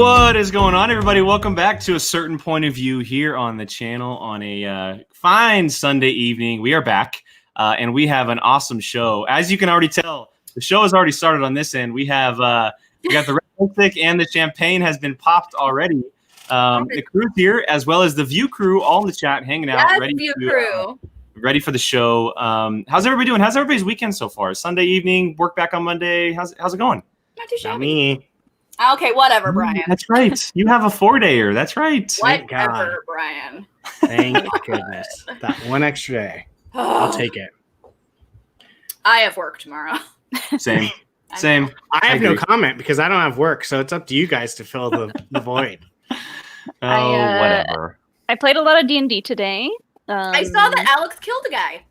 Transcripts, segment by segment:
What is going on, everybody? Welcome back to A Certain Point of View here on the channel on a fine Sunday evening. We are back, and we have an awesome show. As you can already tell, the show has already started on this end. We have we got the red lipstick and the champagne has been popped already. The crew's here, as well as the View crew, all in the chat, hanging out, ready for the show. How's everybody doing? How's everybody's weekend so far? Sunday evening, work back on Monday. How's it going? Not too shabby. Me. Okay, whatever, Brian. That's right. You have a 4-dayer. That's right. Whatever, Brian. Thank goodness. That one extra day. I'll take it. I have work tomorrow. Same. I have no comment because I don't have work, so it's up to you guys to fill the void. Whatever. I played a lot of D&D today. I saw that Alex killed a guy.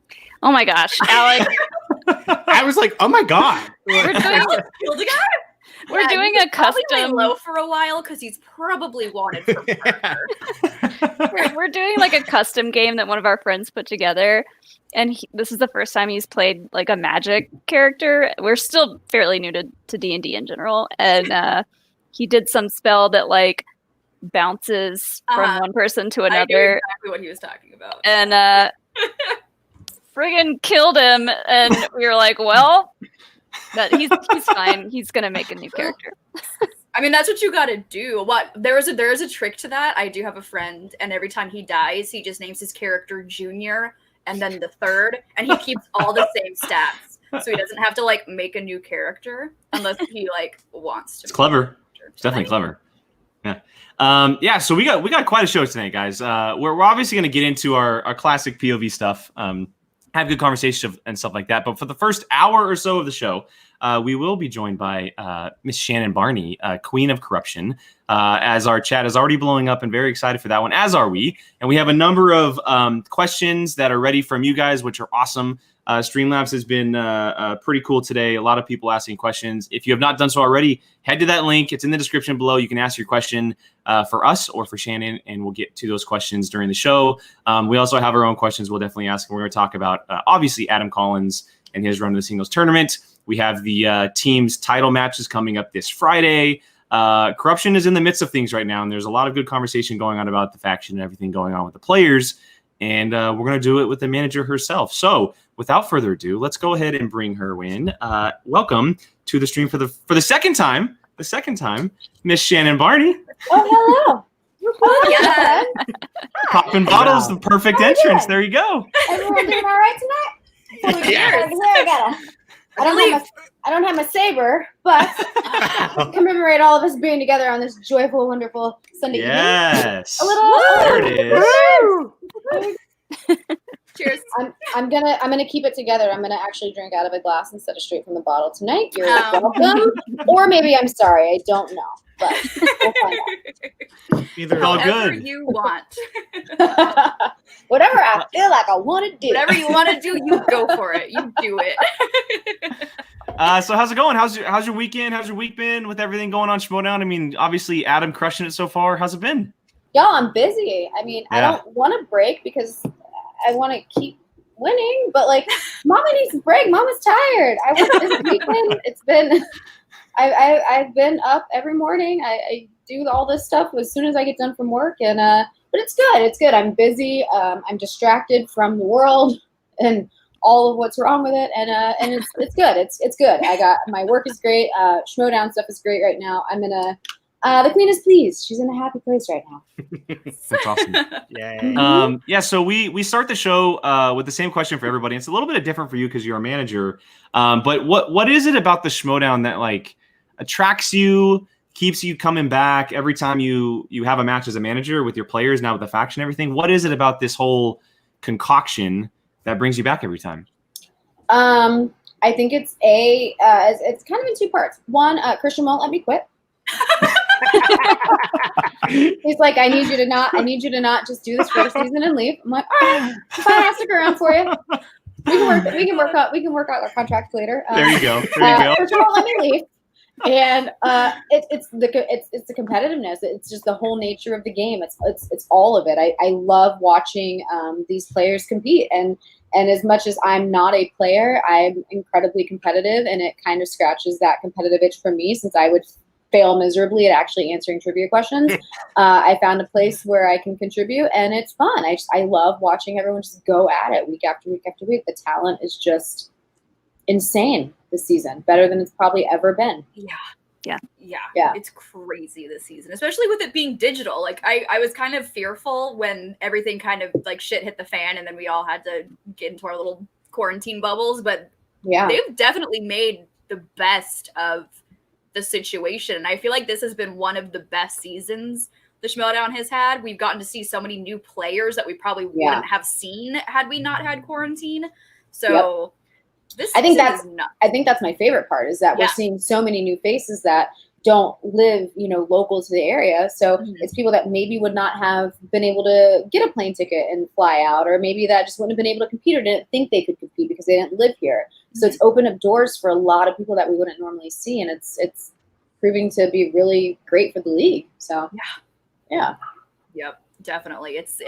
Oh my gosh, Alex. I was like, oh my god. Killed a guy? We're doing a custom. Probably lay low for a while because he's probably wanted for murder. We're doing like a custom game that one of our friends put together, and this is the first time he's played like a magic character. We're still fairly new to D&D in general, and he did some spell that like bounces from one person to another. I knew exactly what he was talking about. And friggin' killed him, and we were like, well. That he's fine. He's gonna make a new character. I mean, that's what you gotta do. There is a trick to that. I do have a friend, and every time he dies, he just names his character Junior and then the third, and he keeps all the same stats, so he doesn't have to like make a new character unless he like wants to. It's clever. It's definitely clever. Yeah. So we got quite a show tonight, guys. We're obviously gonna get into our classic POV stuff. Have good conversation and stuff like that. But for the first hour or so of the show, we will be joined by Miss Shannon Barney, Queen of Corruption, as our chat is already blowing up and very excited for that one, as are we. And we have a number of questions that are ready from you guys, which are awesome. Streamlabs has been pretty cool today. A lot of people asking questions. If you have not done so already, head to that link. It's in the description below. You can ask your question for us or for Shannon, and we'll get to those questions during the show. We also have our own questions we'll definitely ask, and we're going to talk about, obviously, Adam Collins and his run of the singles tournament. We have the team's title matches coming up this Friday. Corruption is in the midst of things right now, and there's a lot of good conversation going on about the faction and everything going on with the players. And we're going to do it with the manager herself. So without further ado, let's go ahead and bring her in. Welcome to the stream for the second time. Miss Shannon Barney. Oh, hello. Yeah. Popping bottles, the perfect entrance. There you go. Everyone doing all right tonight? Yes. I don't have my saber, but commemorate all of us being together on this joyful, wonderful Sunday evening. Yes. There it is. Cheers. I'm gonna keep it together. I'm gonna actually drink out of a glass instead of straight from the bottle tonight. You're welcome. Or maybe I'm sorry. I don't know. But we'll find out. Either all Whatever good. you want. Whatever I feel like I want to do. Whatever you want to do, you go for it. You do it. So how's it going? How's your weekend? How's your week been with everything going on Schmodown? I mean, obviously Adam crushing it so far. How's it been? Y'all, I'm busy. I mean, I don't want to break because I want to keep winning, but like, Mama needs a break. Mama's tired. I worked this weekend. It's been, I've been up every morning. I do all this stuff as soon as I get done from work, and but it's good. It's good. I'm busy. I'm distracted from the world and all of what's wrong with it, and it's good. It's good. I got my work is great. Schmodown stuff is great right now. I'm in a the queen is pleased. She's in a happy place right now. That's awesome. Yeah. So we start the show with the same question for everybody. It's a little bit different for you because you're a manager. But what is it about the Schmodown that like attracts you, keeps you coming back every time you have a match as a manager with your players, now with the faction and everything? What is it about this whole concoction that brings you back every time? I think it's it's kind of in two parts. One, Christian won't let me quit. He's like, I need you to not just do this for a season and leave. I'm like, all right, fine, I'll stick around for you. We can work out our contract later. There you go. Christian won't let me leave. And it's the competitiveness. It's just the whole nature of the game. It's all of it. I love watching these players compete, and as much as I'm not a player, I'm incredibly competitive, and it kind of scratches that competitive itch for me, since I would fail miserably at actually answering trivia questions. I found a place where I can contribute, and it's fun. I love watching everyone just go at it week after week after week. The talent is just insane this season, better than it's probably ever been. Yeah. It's crazy this season, especially with it being digital. Like I was kind of fearful when everything kind of like shit hit the fan and then we all had to get into our little quarantine bubbles, but they've definitely made the best of the situation. And I feel like this has been one of the best seasons the Schmodown has had. We've gotten to see so many new players that we probably wouldn't have seen had we not had quarantine. So I think that's my favorite part, is that we're seeing so many new faces that don't live, local to the area. So it's people that maybe would not have been able to get a plane ticket and fly out, or maybe that just wouldn't have been able to compete or didn't think they could compete because they didn't live here. So it's opened up doors for a lot of people that we wouldn't normally see, and it's proving to be really great for the league. So yep, definitely. It's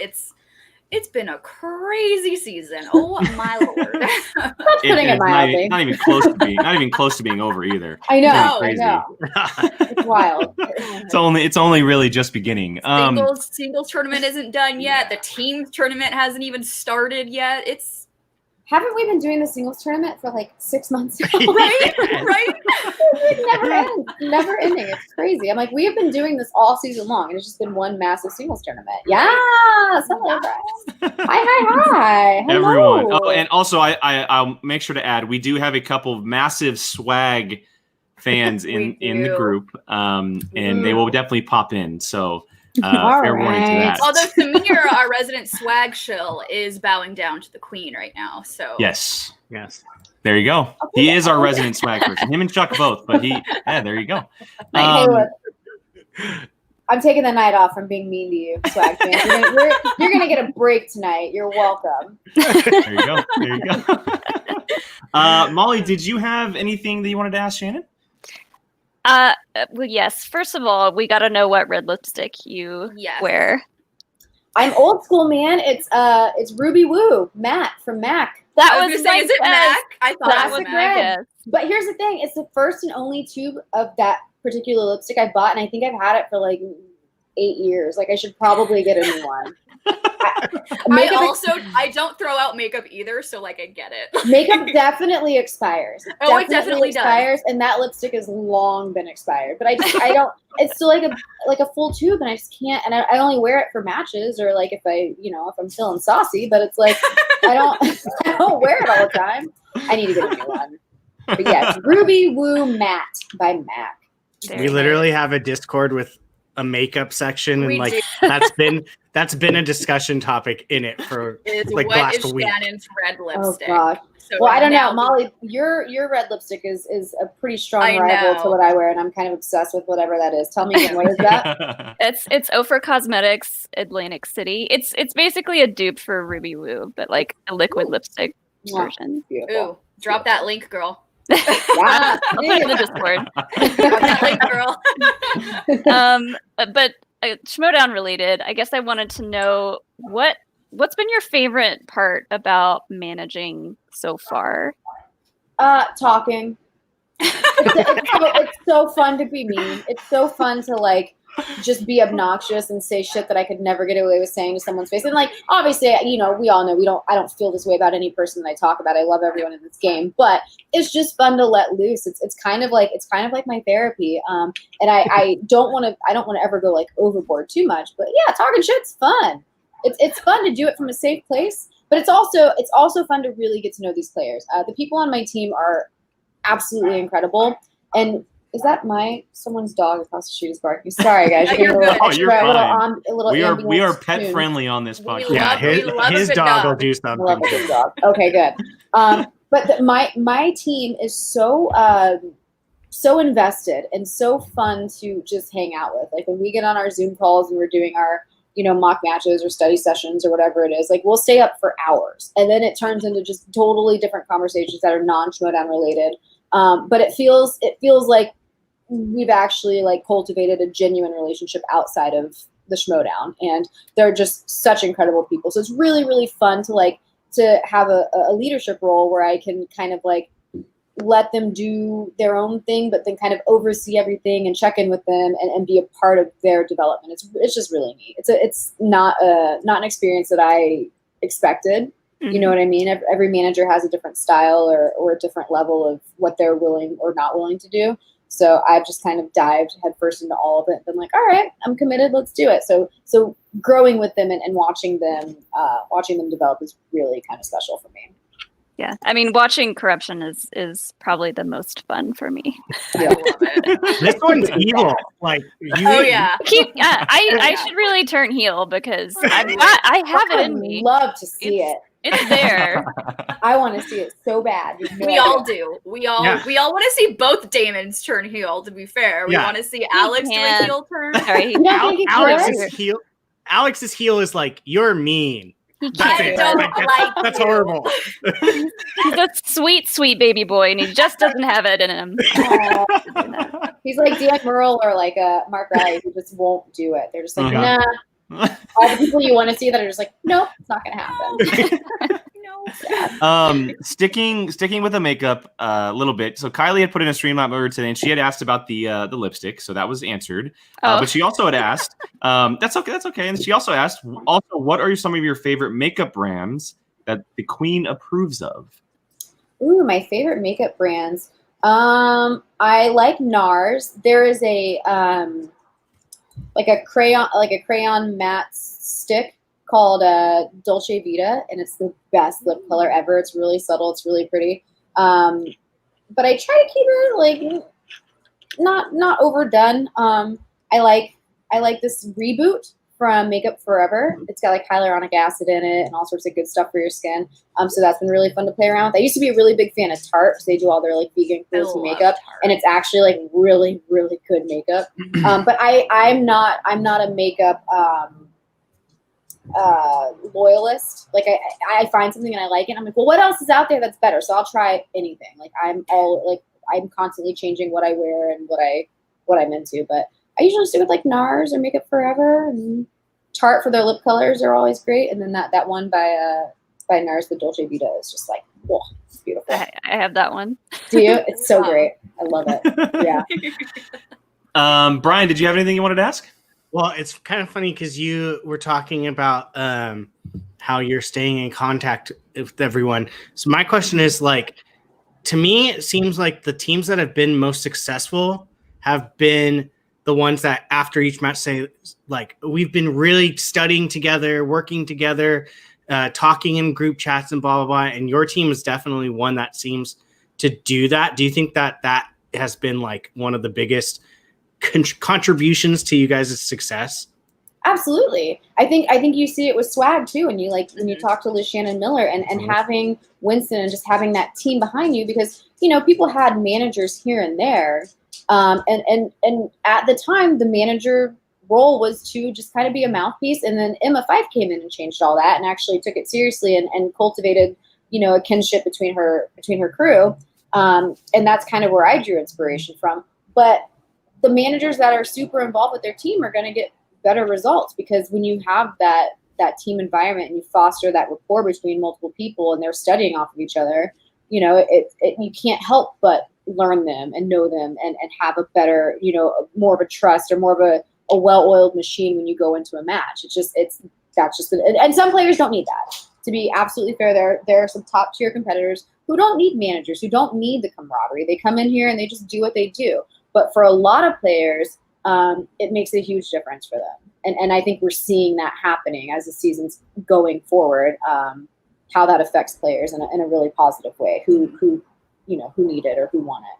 been a crazy season. Oh my lord! Putting it mildly. Not even close to being over either. I know. It's wild. It's only really just beginning. Singles tournament isn't done yet. The team tournament hasn't even started yet. Haven't we been doing the singles tournament for like 6 months now? Right? It never ends. Never ending. It's crazy. I'm like, we have been doing this all season long, and it's just been one massive singles tournament. Yes. Hello, Brian. Hi. Hello. Everyone. Oh, and also I'll make sure to add, we do have a couple of massive swag fans in the group, and they will definitely pop in. So fair warning to that. Although Samir, our resident swag shill, is bowing down to the queen right now. So yes. There you go. He is our resident swag person. Him and Chuck both, but there you go. I'm taking the night off from being mean to you, swag fans. You're gonna get a break tonight. You're welcome. There you go. Molly, did you have anything that you wanted to ask Shannon? Well, yes. First of all, we got to know what red lipstick you wear. I'm old school, man. It's Ruby Woo, Matt from Mac. That was is it Mac? I thought that it was Mac. But here's the thing: it's the first and only tube of that particular lipstick I bought, and I think I've had it for like 8 years. Like I should probably get a new one. I don't throw out makeup either, so like I get it. Makeup definitely expires. It definitely expires, and that lipstick has long been expired. But I don't. It's still like a full tube, and I just can't. And I only wear it for matches or like if I'm feeling saucy. But it's like I don't wear it all the time. I need to get a new one. But yeah, it's Ruby Woo Matte by Mac. We literally have a Discord with a makeup section, and that's been a discussion topic in it for like the last week. Shannon's red lipstick? Oh god. So well, I don't know, Molly. Your red lipstick is a pretty strong rival to what I wear, and I'm kind of obsessed with whatever that is. Tell me again, what is that? It's Ofra Cosmetics Atlantic City. It's basically a dupe for Ruby Woo, but like a liquid lipstick version. Beautiful. Ooh, drop that link, girl. Yeah, I'll put it in the Discord. Drop that link, girl. But Schmodown related, I guess I wanted to know what's been your favorite part about managing so far? Talking. It's so fun to be mean. It's so fun to like just be obnoxious and say shit that I could never get away with saying to someone's face. And like, obviously, we all know I don't feel this way about any person that I talk about. I love everyone in this game, but it's just fun to let loose. It's kind of like my therapy. And I don't want to ever go like overboard too much, but yeah, talking shit's fun. It's fun to do it from a safe place, but it's also fun to really get to know these players. The people on my team are absolutely incredible. And is that someone's dog across the street is barking? Sorry, guys. You're good. We are pet friendly on this podcast. His dog will do something. Love a good dog. Okay, good. But my team is so invested and so fun to just hang out with. Like when we get on our Zoom calls and we're doing our mock matches or study sessions or whatever it is, like we'll stay up for hours, and then it turns into just totally different conversations that are non-Schmodown related. But it feels like we've actually like cultivated a genuine relationship outside of the Schmodown, and they're just such incredible people. So it's really, really fun to have a leadership role where I can kind of like let them do their own thing, but then kind of oversee everything and check in with them and be a part of their development. It's just really neat. It's not an experience that I expected. You know what I mean? Every manager has a different style or a different level of what they're willing or not willing to do. So I've just kind of dived headfirst into all of it and been like, all right, I'm committed. Let's do it. So growing with them and watching them develop is really kind of special for me. Yeah, I mean, watching corruption is probably the most fun for me. I love it. This one's evil. Like, I should really turn heel because I have it in me. I love to see it. It's there. I want to see it so bad. We all do. We all want to see both Damons turn heel. To be fair, we want to see Alex do a heel turn. Sorry, Alex's heel is like, you're mean. That's horrible. He's a sweet, sweet baby boy, and he just doesn't have it in him. He's like Dan Murrell or like Mark Riley, who just won't do it. They're just like, nah. All the people you want to see that are just like, nope, it's not going to happen. Sticking with the makeup a little bit. So Kylie had put in a Streamlab earlier today, and she had asked about the lipstick, so that was answered. But she also had asked, that's okay. And she also asked, what are some of your favorite makeup brands that the Queen approves of? Ooh, my favorite makeup brands. I like NARS. There is a crayon matte stick called Dolce Vita, and it's the best lip color ever. It's really subtle. It's really pretty. But I try to keep it like not overdone. I like this Reboot from Makeup Forever. It's got like hyaluronic acid in it and all sorts of good stuff for your skin. So that's been really fun to play around with. I used to be a really big fan of Tarte because they do all their like vegan cruelty makeup, and it's actually like really, really good makeup. But I'm not a makeup loyalist. Like I find something and I like it, and I'm like, well, what else is out there that's better? So I'll try anything. Like I'm constantly changing what I wear and what I'm into. But I usually stick with like NARS or Makeup Forever, and Tarte for their lip colors are always great. And then that one by NARS, the Dolce Vita, is just like, whoa, it's beautiful. I have that one. Do you? It's so great. I love it. Yeah. Brian, did you have anything you wanted to ask? Well, it's kind of funny because you were talking about how you're staying in contact with everyone. So my question is, like, to me, it seems like the teams that have been most successful have been the ones that after each match say, like, we've been really studying together, working together, talking in group chats and blah, blah, blah. And your team is definitely one that seems to do that. Do you think that has been like one of the biggest contributions to you guys' success? Absolutely. I think you see it with Swag too, and when you talk to Liz Shannon Miller and having Winston and just having that team behind you, because people had managers here and there, and at the time the manager role was to just kind of be a mouthpiece, and then Emma Fife came in and changed all that and actually took it seriously and cultivated a kinship between her crew, and that's kind of where I drew inspiration from. But the managers that are super involved with their team are going to get better results, because when you have that team environment and you foster that rapport between multiple people and they're studying off of each other, you can't help but learn them and know them and have a better, more of a trust or more of a well-oiled machine when you go into a match. And some players don't need that. To be absolutely fair, there are some top tier competitors who don't need managers, who don't need the camaraderie. They come in here and they just do what they do. But for a lot of players, it makes a huge difference for them. And I think we're seeing that happening as the season's going forward, how that affects players in a really positive way, who need it or who want it.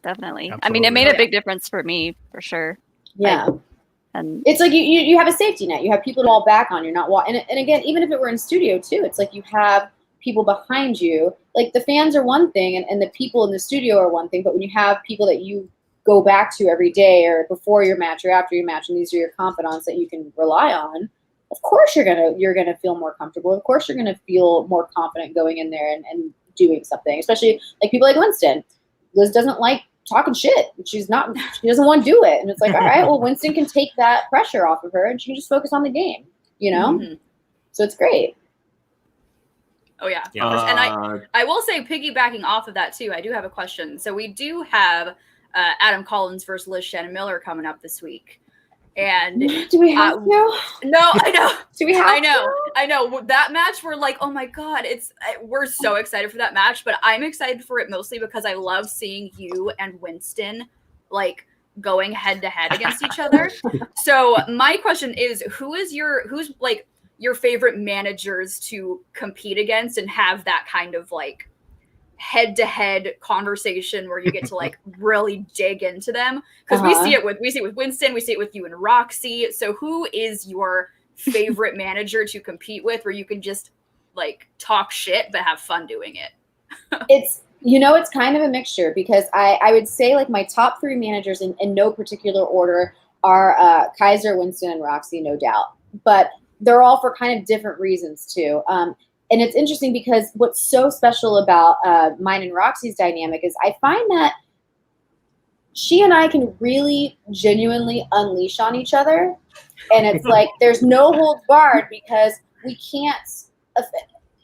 Definitely. Absolutely. I mean, it made a big difference for me, for sure. Yeah. And it's like you have a safety net. You have people to fall back on. You're not and again, even if it were in studio too, it's like you have people behind you. Like the fans are one thing and the people in the studio are one thing, but when you have people that you go back to every day or before your match or after your match, and these are your confidants that you can rely on, of course you're gonna feel more comfortable. Of course you're gonna feel more confident going in there and doing something, especially like people like Winston. Liz doesn't like talking shit. She doesn't want to do it. And it's like, all right, well, Winston can take that pressure off of her and she can just focus on the game, Mm-hmm. So it's great. Oh yeah. Yeah. And I will say, piggybacking off of that too, I do have a question. So we do have Adam Collins versus Liz Shannon Miller coming up this week. And do we have to? No, I know. Do we have I know. That match, we're like, oh my God, we're so excited for that match, but I'm excited for it mostly because I love seeing you and Winston like going head to head against each other. So my question is, who's like your favorite managers to compete against and have that kind of like head-to-head conversation where you get to like really dig into them? Because we see it with Winston, we see it with you and Roxy. So who is your favorite manager to compete with where you can just like talk shit but have fun doing it? It's kind of a mixture, because I would say like my top 3 managers in no particular order are Kaiser, Winston, and Roxy, no doubt. But they're all for kind of different reasons too. And it's interesting because what's so special about mine and Roxy's dynamic is I find that she and I can really genuinely unleash on each other. And it's like there's no holds barred, because we can't,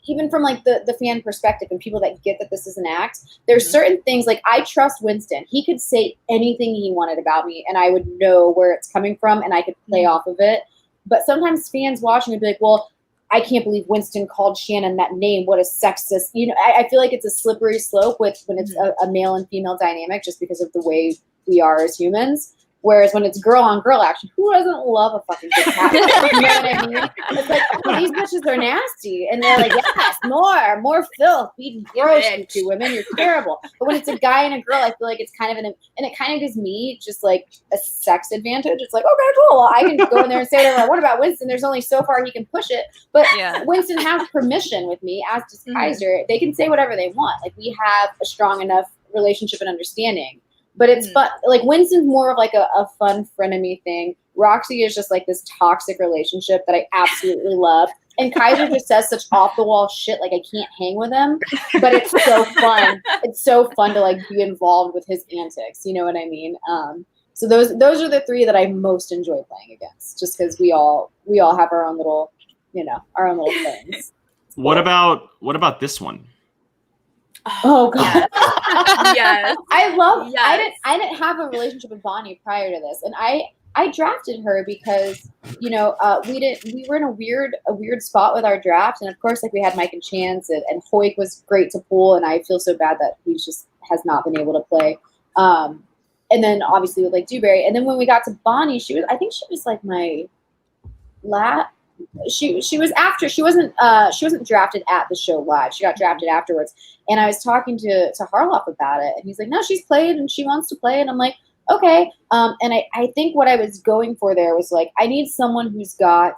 even from like the fan perspective and people that get that this is an act, there's certain things like I trust Winston. He could say anything he wanted about me and I would know where it's coming from and I could play off of it. But sometimes fans watching would be like, well, I can't believe Winston called Shannon that name. What a sexist. I feel like it's a slippery slope when it's a male and female dynamic, just because of the way we are as humans. Whereas when it's girl on girl action, who doesn't love a fucking good cat? You know what I mean? It's like, oh, these bitches are nasty. And they're like, yes, more filth, beating gross, you two women, you're terrible. But when it's a guy and a girl, I feel like it's kind of and it kind of gives me just like a sex advantage. It's like, okay, cool. Well, I can go in there and say whatever I want about Winston. There's only so far he can push it. But Winston has permission with me, as does Kaiser. They can say whatever they want. Like, we have a strong enough relationship and understanding. But it's fun. Like, Winston's more of like a fun frenemy thing. Roxy is just like this toxic relationship that I absolutely love. And Kaiser just says such off the wall shit, like I can't hang with him. But it's so fun. It's so fun to like be involved with his antics. You know what I mean? So those are the 3 that I most enjoy playing against, just because we all have our own little, our own little things. What about this one? Oh God. Yes. I love I didn't have a relationship with Bonnie prior to this, and I drafted her because we were in a weird spot with our draft, and of course like we had Mike and Chance, and Hoik was great to pull, and I feel so bad that he just has not been able to play. And then obviously with like Dewberry, and then when we got to Bonnie, I think she was like my she wasn't drafted at the show live. She got drafted afterwards. And I was talking to Harloff about it, and he's like, no, she's played and she wants to play. And I'm like, okay. And I think what I was going for there was like, I need someone who's got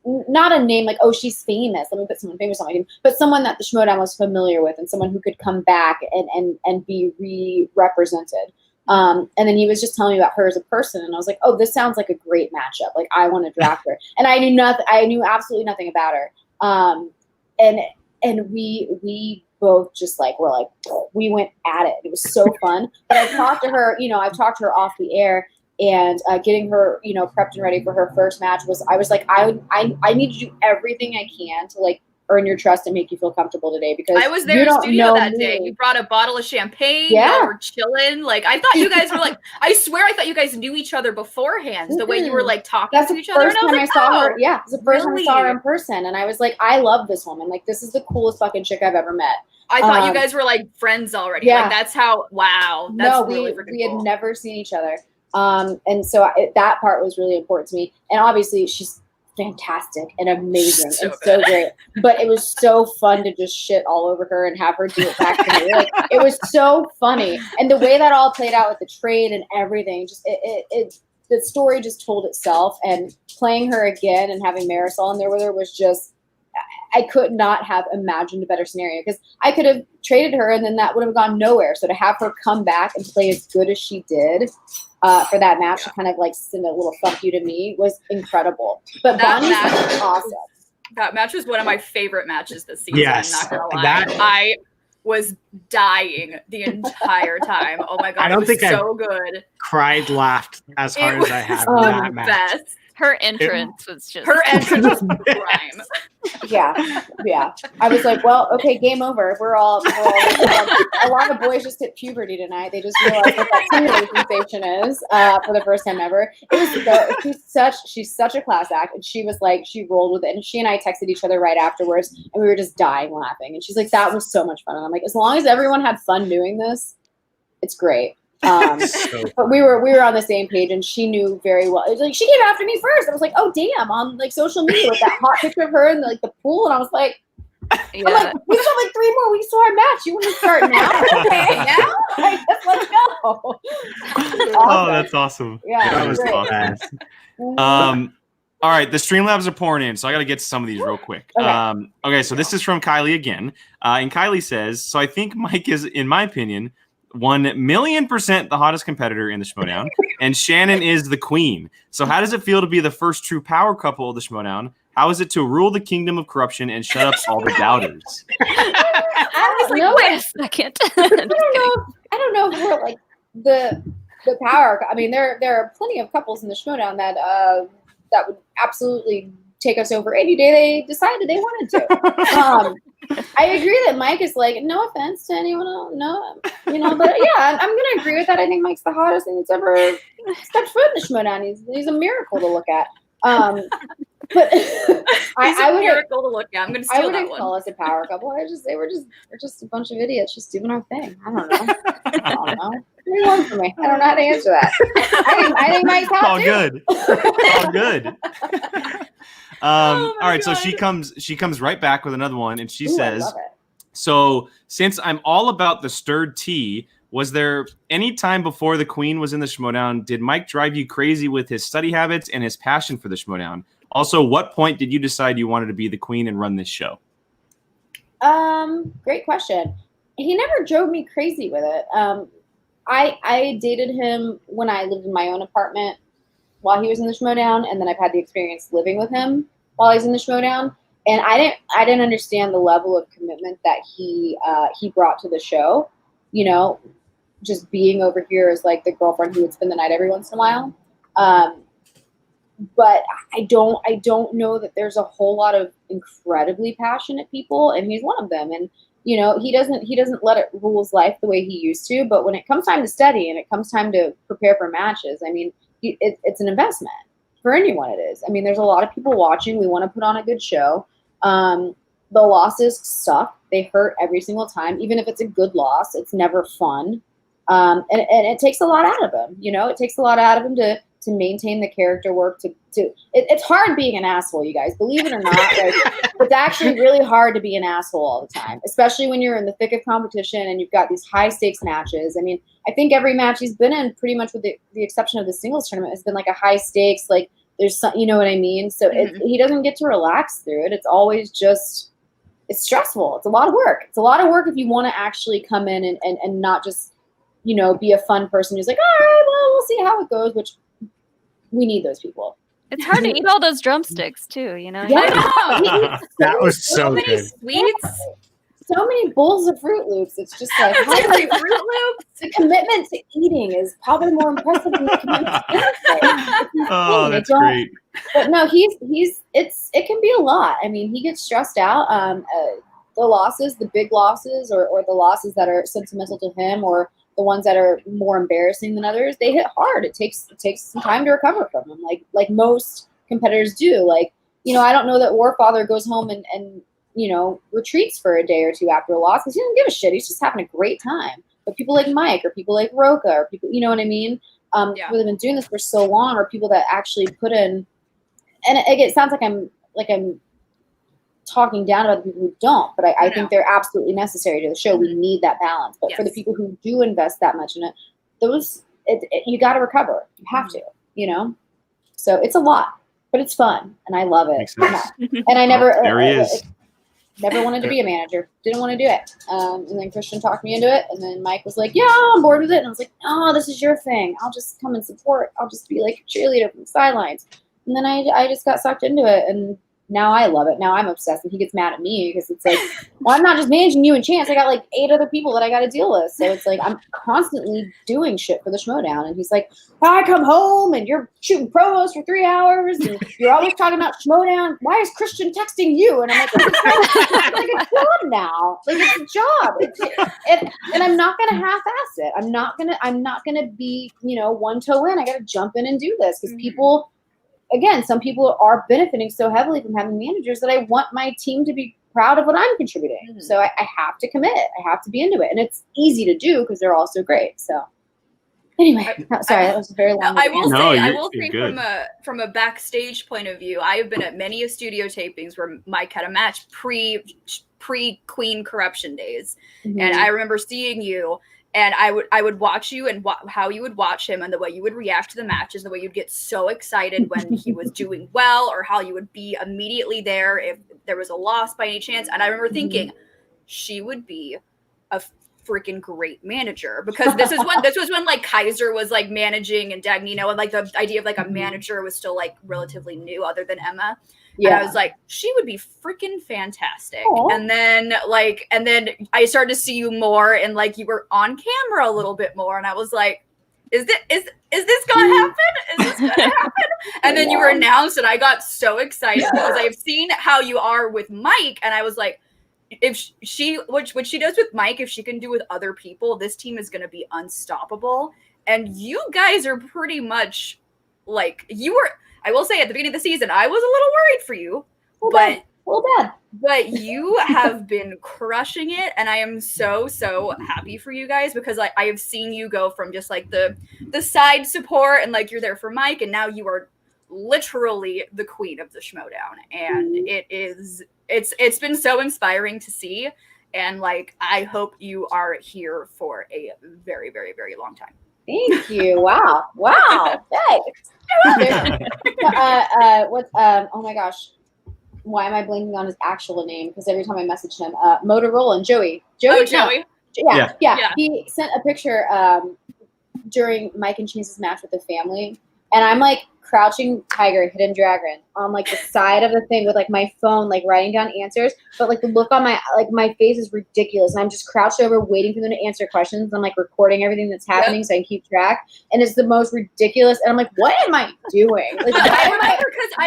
not a name like, oh, she's famous, let me put someone famous on my team, but someone that the Schmodown was familiar with, and someone who could come back and be re-represented. And then he was just telling me about her as a person, and I was like, oh, this sounds like a great matchup. Like, I want to draft her. And I knew absolutely nothing about her. And we both just like, we went at it. It was so fun. But I talked to her, I've talked to her off the air, and getting her, prepped and ready for her first match I was like, I need to do everything I can to like earn your trust and make you feel comfortable today, because I was there in the studio that day. You brought a bottle of champagne. Yeah, you were chilling. Like, I thought you guys were like, I swear I thought you guys knew each other beforehand. The way you were like talking to each other. That's the first time I saw her. Yeah, it's the first time I saw her in person, and I was like, I love this woman. Like, this is the coolest fucking chick I've ever met. I thought you guys were like friends already. Yeah, like, that's how. Wow, that's really freaking we cool. had never seen each other. And so that part was really important to me. And obviously she's fantastic and amazing and so great. But it was so fun to just shit all over her and have her do it back to me. Like, it was so funny. And the way that all played out with the trade and everything, just the story just told itself. And playing her again and having Marisol in there with her was just, I could not have imagined a better scenario, because I could have traded her and then that would have gone nowhere. So to have her come back and play as good as she did for that match, to kind of like send a little fuck you to me, was incredible. But Bonnie's awesome. That match was one of my favorite matches this season. Yes, I'm not gonna lie. I was dying the entire time. Oh my god, I don't think so good. Cried, laughed as hard as I have in that match. Best. Her entrance was just Her entrance was prime. Yeah. I was like, well, okay, game over. We're all a lot of boys just hit puberty tonight. They just realized what that tingling sensation is for the first time ever. It was she's such a class act, and she was like, she rolled with it, and she and I texted each other right afterwards, and we were just dying laughing. And she's like, that was so much fun. And I'm like, as long as everyone had fun doing this, it's great. But we were on the same page, and she knew very well. It was like she came after me first. I was like, oh damn, on like social media with that hot picture of her in like the pool, and I was like, yeah. I'm like, we still have like 3 more weeks to our match. You want to start now? Okay, now? Like, let's go. Oh, that's awesome. Yeah, That was great. awesome. All right, the Streamlabs are pouring in, so I got to get to some of these real quick. Okay. Okay, so this is from Kylie again, and Kylie says, "So I think Mike is, in my opinion, 1,000,000% the hottest competitor in the Schmodown, and Shannon is the queen. So how does it feel to be the first true power couple of the Schmodown? How is it to rule the kingdom of corruption and shut up all the doubters?" I was like, Wait a second. I don't know if we're like the power. I mean, there are plenty of couples in the Schmodown that would absolutely take us over any day they decided they wanted to. I agree that Mike is like, no offense to anyone else, no, but yeah, I'm gonna agree with that. I think Mike's the hottest thing that's ever stepped foot in the Schmodown. He's a miracle to look at. But I would miracle to look at. I'm gonna steal I wouldn't that one. call us a power couple. We're just a bunch of idiots just doing our thing. I don't know. What do you want from me? I don't know how to answer that. I think Mike's hot All too. good. All good. All right, so God. she comes right back with another one, and she Ooh, I says, love it. "So since I'm all about the stirred tea, was there any time before the queen was in the Schmodown, did Mike drive you crazy with his study habits and his passion for the Schmodown? Also, what point did you decide you wanted to be the queen and run this show?" Great question. He never drove me crazy with it. I dated him when I lived in my own apartment while he was in the Schmodown, and then I've had the experience living with him while he's in the Schmodown. And I didn't understand the level of commitment that he brought to the show. Just being over here as like the girlfriend who would spend the night every once in a while. But I don't know that there's a whole lot of incredibly passionate people, and he's one of them. And he doesn't let it rule his life the way he used to. But when it comes time to study and it comes time to prepare for matches, I mean, it's an investment for anyone. It is. I mean, there's a lot of people watching. We want to put on a good show. The losses suck. They hurt every single time. Even if it's a good loss, it's never fun. And it takes a lot out of him. It takes a lot out of him to maintain the character work. It's hard being an asshole, you guys. Believe it or not, like, it's actually really hard to be an asshole all the time, especially when you're in the thick of competition and you've got these high stakes matches. I mean, I think every match he's been in, pretty much with the exception of the singles tournament, has been like a high stakes. Like there's some, you know what I mean? So he doesn't get to relax through it. It's always just, it's stressful. It's a lot of work. It's a lot of work if you want to actually come in and not just, be a fun person who's like, all right, well, we'll see how it goes, which we need those people. It's hard to eat all those drumsticks too, Yeah. That was so many good. sweets. So many bowls of Fruit Loops. It's just like, So many Fruit Loops. the commitment to eating is probably more impressive than the commitment to dancing. Oh, that's great. But no, it can be a lot. I mean, he gets stressed out. The losses, the big losses, or the losses that are sentimental to him, or the ones that are more embarrassing than others, they hit hard. It takes some time to recover from them, like most competitors do. Like, I don't know that Warfather goes home and retreats for a day or two after a loss, because he doesn't give a shit. He's just having a great time. But people like Mike, or people like Roka, or people, you know what I mean? Who have been doing this for so long, or people that actually put in, and it sounds like I'm talking down about the people who don't, but I think they're absolutely necessary to the show. We need that balance. But for the people who do invest that much in it, you got to recover. You have to, So it's a lot, but it's fun, and I love it. Makes sense. And I never, there he is. never wanted to be a manager. Didn't want to do it. And then Christian talked me into it, and then Mike was like, "Yeah, I'm on board with it." And I was like, "Oh, this is your thing. I'll just come and support. I'll just be like a cheerleader from the sidelines." And then I just got sucked into it, and now I love it. Now I'm obsessed, and he gets mad at me because it's like, well, I'm not just managing you and Chance. I got like 8 other people that I got to deal with. So it's like I'm constantly doing shit for the Schmodown, and he's like, I come home and you're shooting promos for 3 hours, and you're always talking about Schmodown. Why is Christian texting you? And I'm like, it's like a job now. Like it's a job. And I'm not gonna half-ass it. I'm not gonna be, one toe in. I got to jump in and do this because people. Again, some people are benefiting so heavily from having managers that I want my team to be proud of what I'm contributing. Mm-hmm. So I have to commit. I have to be into it. And it's easy to do because they're all so great. So anyway, sorry, that was a very long. I will say from a backstage point of view, I have been at many studio tapings where Mike had a match pre-Queen Corruption days. Mm-hmm. And I remember seeing you. And I would watch you and how you would watch him and the way you would react to the matches, the way you'd get so excited when he was doing well, or how you would be immediately there if there was a loss by any chance. And I remember thinking she would be a freaking great manager, because this was when like Kaiser was like managing and Dagnino, and like the idea of like a manager was still like relatively new other than Emma. Yeah. And I was like, she would be freaking fantastic. Aww. And then I started to see you more, and like you were on camera a little bit more, and I was like, is this gonna happen? Is this gonna happen? And then you were announced, and I got so excited because I've seen how you are with Mike, and I was like, if she what she does with Mike, if she can do with other people, this team is gonna be unstoppable. And you guys are pretty much like, you were. I will say at the beginning of the season, I was a little worried for you, but you have been crushing it, and I am so happy for you guys, because I have seen you go from just like the side support, and like you're there for Mike, and now you are literally the queen of the Schmodown, and it's been so inspiring to see, and like I hope you are here for a very, very, very long time. Thank you. Wow. Thanks. Oh my gosh, why am I blanking on his actual name? Because every time I message him, Motorola and Joey. Oh, Joey. Yeah. He sent a picture during Mike and Chance's match with the family, and I'm like crouching tiger, hidden dragon on like the side of the thing with like my phone, like writing down answers, but like the look on my face is ridiculous, and I'm just crouched over waiting for them to answer questions. I'm like recording everything that's happening so I can keep track, and it's the most ridiculous, and I'm like, what am I doing? Like, I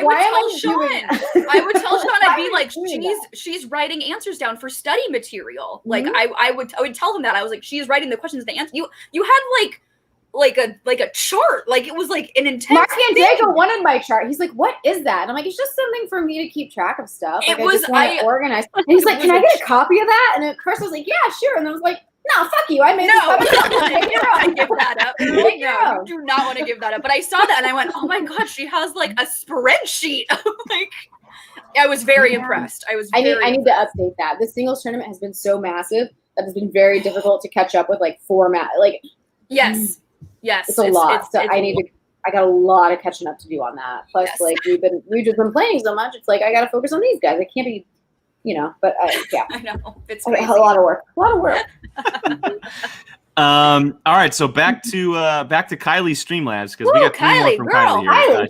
would tell Sean, I'd be like, she's writing answers down for study material. Like I would tell him that. I was like, she's writing the questions, the answer. You had like a chart, like it was like an intense Mark Diego wanted my chart. He's like, what is that? And I'm like, it's just something for me to keep track of stuff. Like, I just want to organize. And he's like, can I get a copy of that? And at first I was like, yeah, sure. And I was like, no, fuck you. I made this I give that up. No, you do not want to give that up. But I saw that and I went, oh my god, she has like a spreadsheet. Like, I was very impressed. I need to update that. The singles tournament has been so massive that it's been very difficult to catch up with like format. Like, yes. It's a lot. I got a lot of catching up to do on that. Plus, like we've just been playing so much. It's like I got to focus on these guys. I can't be, but yeah. I know it's a lot of work. All right, so back to Kylie's Streamlabs, because we got 3 more from Kylie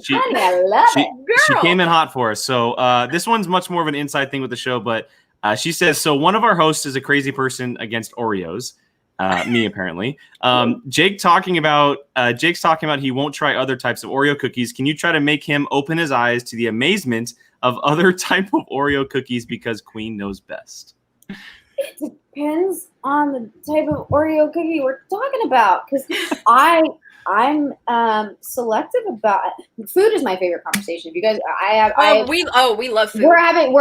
here. I love it. She came in hot for us. So this one's much more of an inside thing with the show, but she says, so one of our hosts is a crazy person against Oreos. Me apparently. Jake's talking about he won't try other types of Oreo cookies. Can you try to make him open his eyes to the amazement of other type of Oreo cookies, because Queen knows best? It depends on the type of Oreo cookie we're talking about, because I'm selective about food. Is my favorite conversation. If you guys, we love food. We're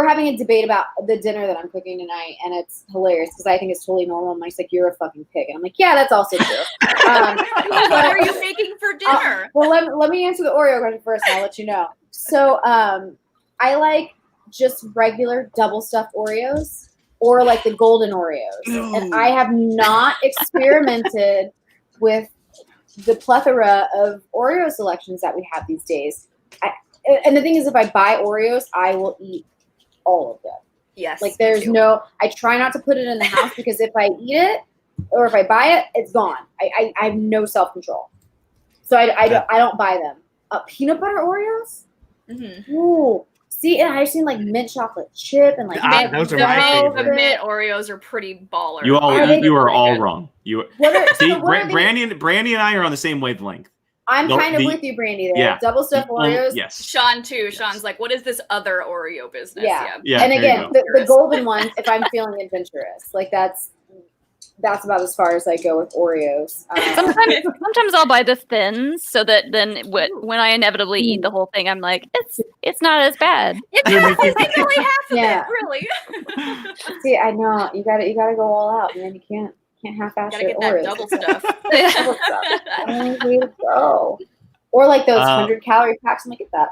having a debate about the dinner that I'm cooking tonight, and it's hilarious because I think it's totally normal. And Mike's like, "You're a fucking pig," and I'm like, "Yeah, that's also true." What are you making for dinner? Well, let me answer the Oreo question first, and I'll let you know. So, I like just regular double stuffed Oreos, or like the golden Oreos, and I have not experimented with the plethora of Oreo selections that we have these days. And the thing is, if I buy Oreos, I will eat all of them. Yes. Like I try not to put it in the house, because if I eat it or if I buy it, it's gone. I have no self-control. So I don't buy them. Peanut butter Oreos? Mm-hmm. Ooh. See, and I've seen like mint chocolate chip and like those are the my mint, favorite. the mint Oreos are pretty baller. You are all good. wrong. what are Brandy and I are on the same wavelength. I'm kind of with you, Brandy. There, Yeah. double stuffed Oreos. Yes. Sean too. Sean's like, what is this other Oreo business? Yeah. And again, the golden ones, if I'm feeling adventurous, like that's about as far as I go with Oreos. Sometimes I'll buy the thins so that then when I inevitably eat the whole thing, I'm like, it's not as bad. It's like only half of Yeah. it, really. See, I know you gotta go all out, man. You can't half-ass Gotta your get that Oreos. double stuff. Double stuff. Way to go. Or like those 100-calorie packs. I'm like, get that.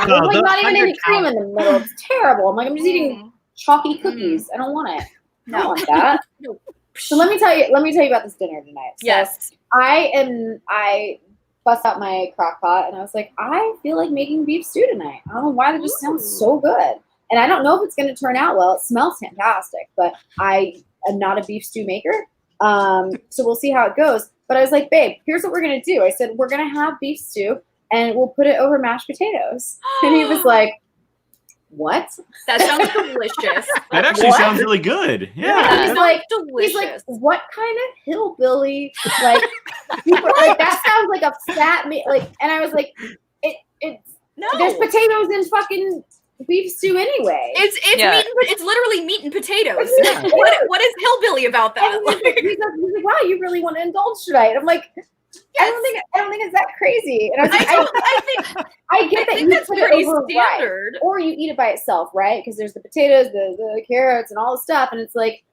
No, like those not even any 100 cream in the middle. It's terrible. I'm like, I'm just eating chalky cookies. I don't want it. I don't want that. No. So let me tell you about this dinner tonight. So Yes. I bust out my crock pot and I was like, I feel like making beef stew tonight. I don't know why, that just sounds so good. And I don't know if it's going to turn out well. It smells fantastic, but I am not a beef stew maker. So we'll see how it goes. But I was like, babe, here's what we're going to do. I said, we're going to have beef stew and we'll put it over mashed potatoes. And he was like, what? That sounds delicious. That actually sounds really good. Yeah. That He's sounds like, delicious. what kind of hillbilly, like, like that sounds like a fat meat, like, and I was like, No. there's potatoes in fucking beef stew anyway. It's Yeah. meat. It's literally meat and potatoes. Yeah. What is hillbilly about that? And he's like, wow, you really want to indulge tonight? I'm like, I don't think it's that crazy. And I was like, I get that you that's put pretty it over standard. right, or you eat it by itself, right? Because there's the potatoes, the carrots, and all the stuff, and it's like,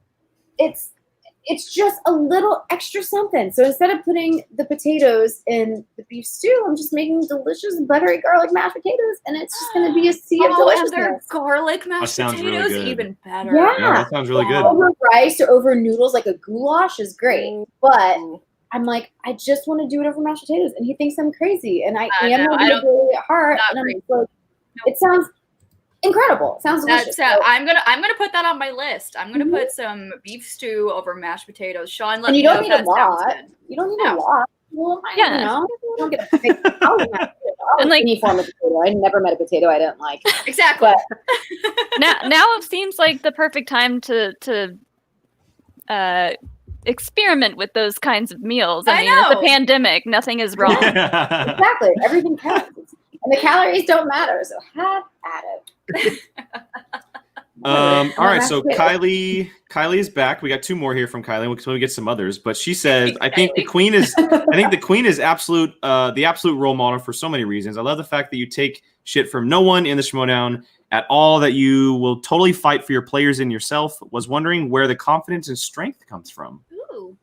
it's just a little extra something. So instead of putting the potatoes in the beef stew, I'm just making delicious buttery garlic mashed potatoes, and it's just going to be a sea of And deliciousness. their garlic mashed sounds really potatoes, good. even better. Yeah. Yeah, that sounds really good. Over rice or over noodles, like a goulash, is great, but I'm like, I just want to do it over mashed potatoes, and he thinks I'm crazy, and I am no, really really at heart, and I'm crazy. like, it sounds incredible. It sounds delicious. That's I'm gonna put that on my list. I'm gonna put some beef stew over mashed potatoes. Sean, let And me you know don't if need a that sounds lot. good. You don't need No. a lot. Well, Yeah. you know, you don't get a big And, like- any form of potato. I never met a potato I didn't like. Exactly. But now it seems like the perfect time to experiment with those kinds of meals. I mean, it's know. a pandemic. Nothing is wrong. exactly, everything counts, and the calories don't matter. So have at it. All right, Mashed so potatoes. Kylie is back. We got two more here from Kylie. We get some others, but she says, "I think the queen is the absolute role model for so many reasons. I love the fact that you take shit from no one in the Schmodown at all. That you will totally fight for your players and yourself. Was wondering where the confidence and strength comes from." Ooh.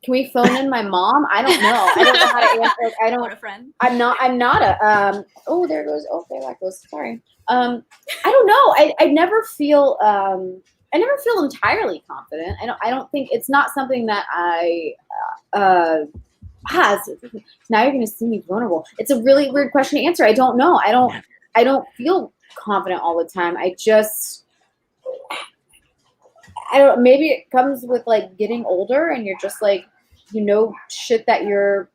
Can we phone in my mom? I don't know. I don't know how to answer. I Want don't. a friend? I'm not a. Oh, there goes. Oh, there that goes. Sorry. I don't know. I never feel. I never feel entirely confident. I don't think it's not something that I. Now you're going to see me vulnerable. It's a really weird question to answer. I don't know. I don't feel confident all the time. I don't. Maybe it comes with like getting older, and you're just like, shit that you're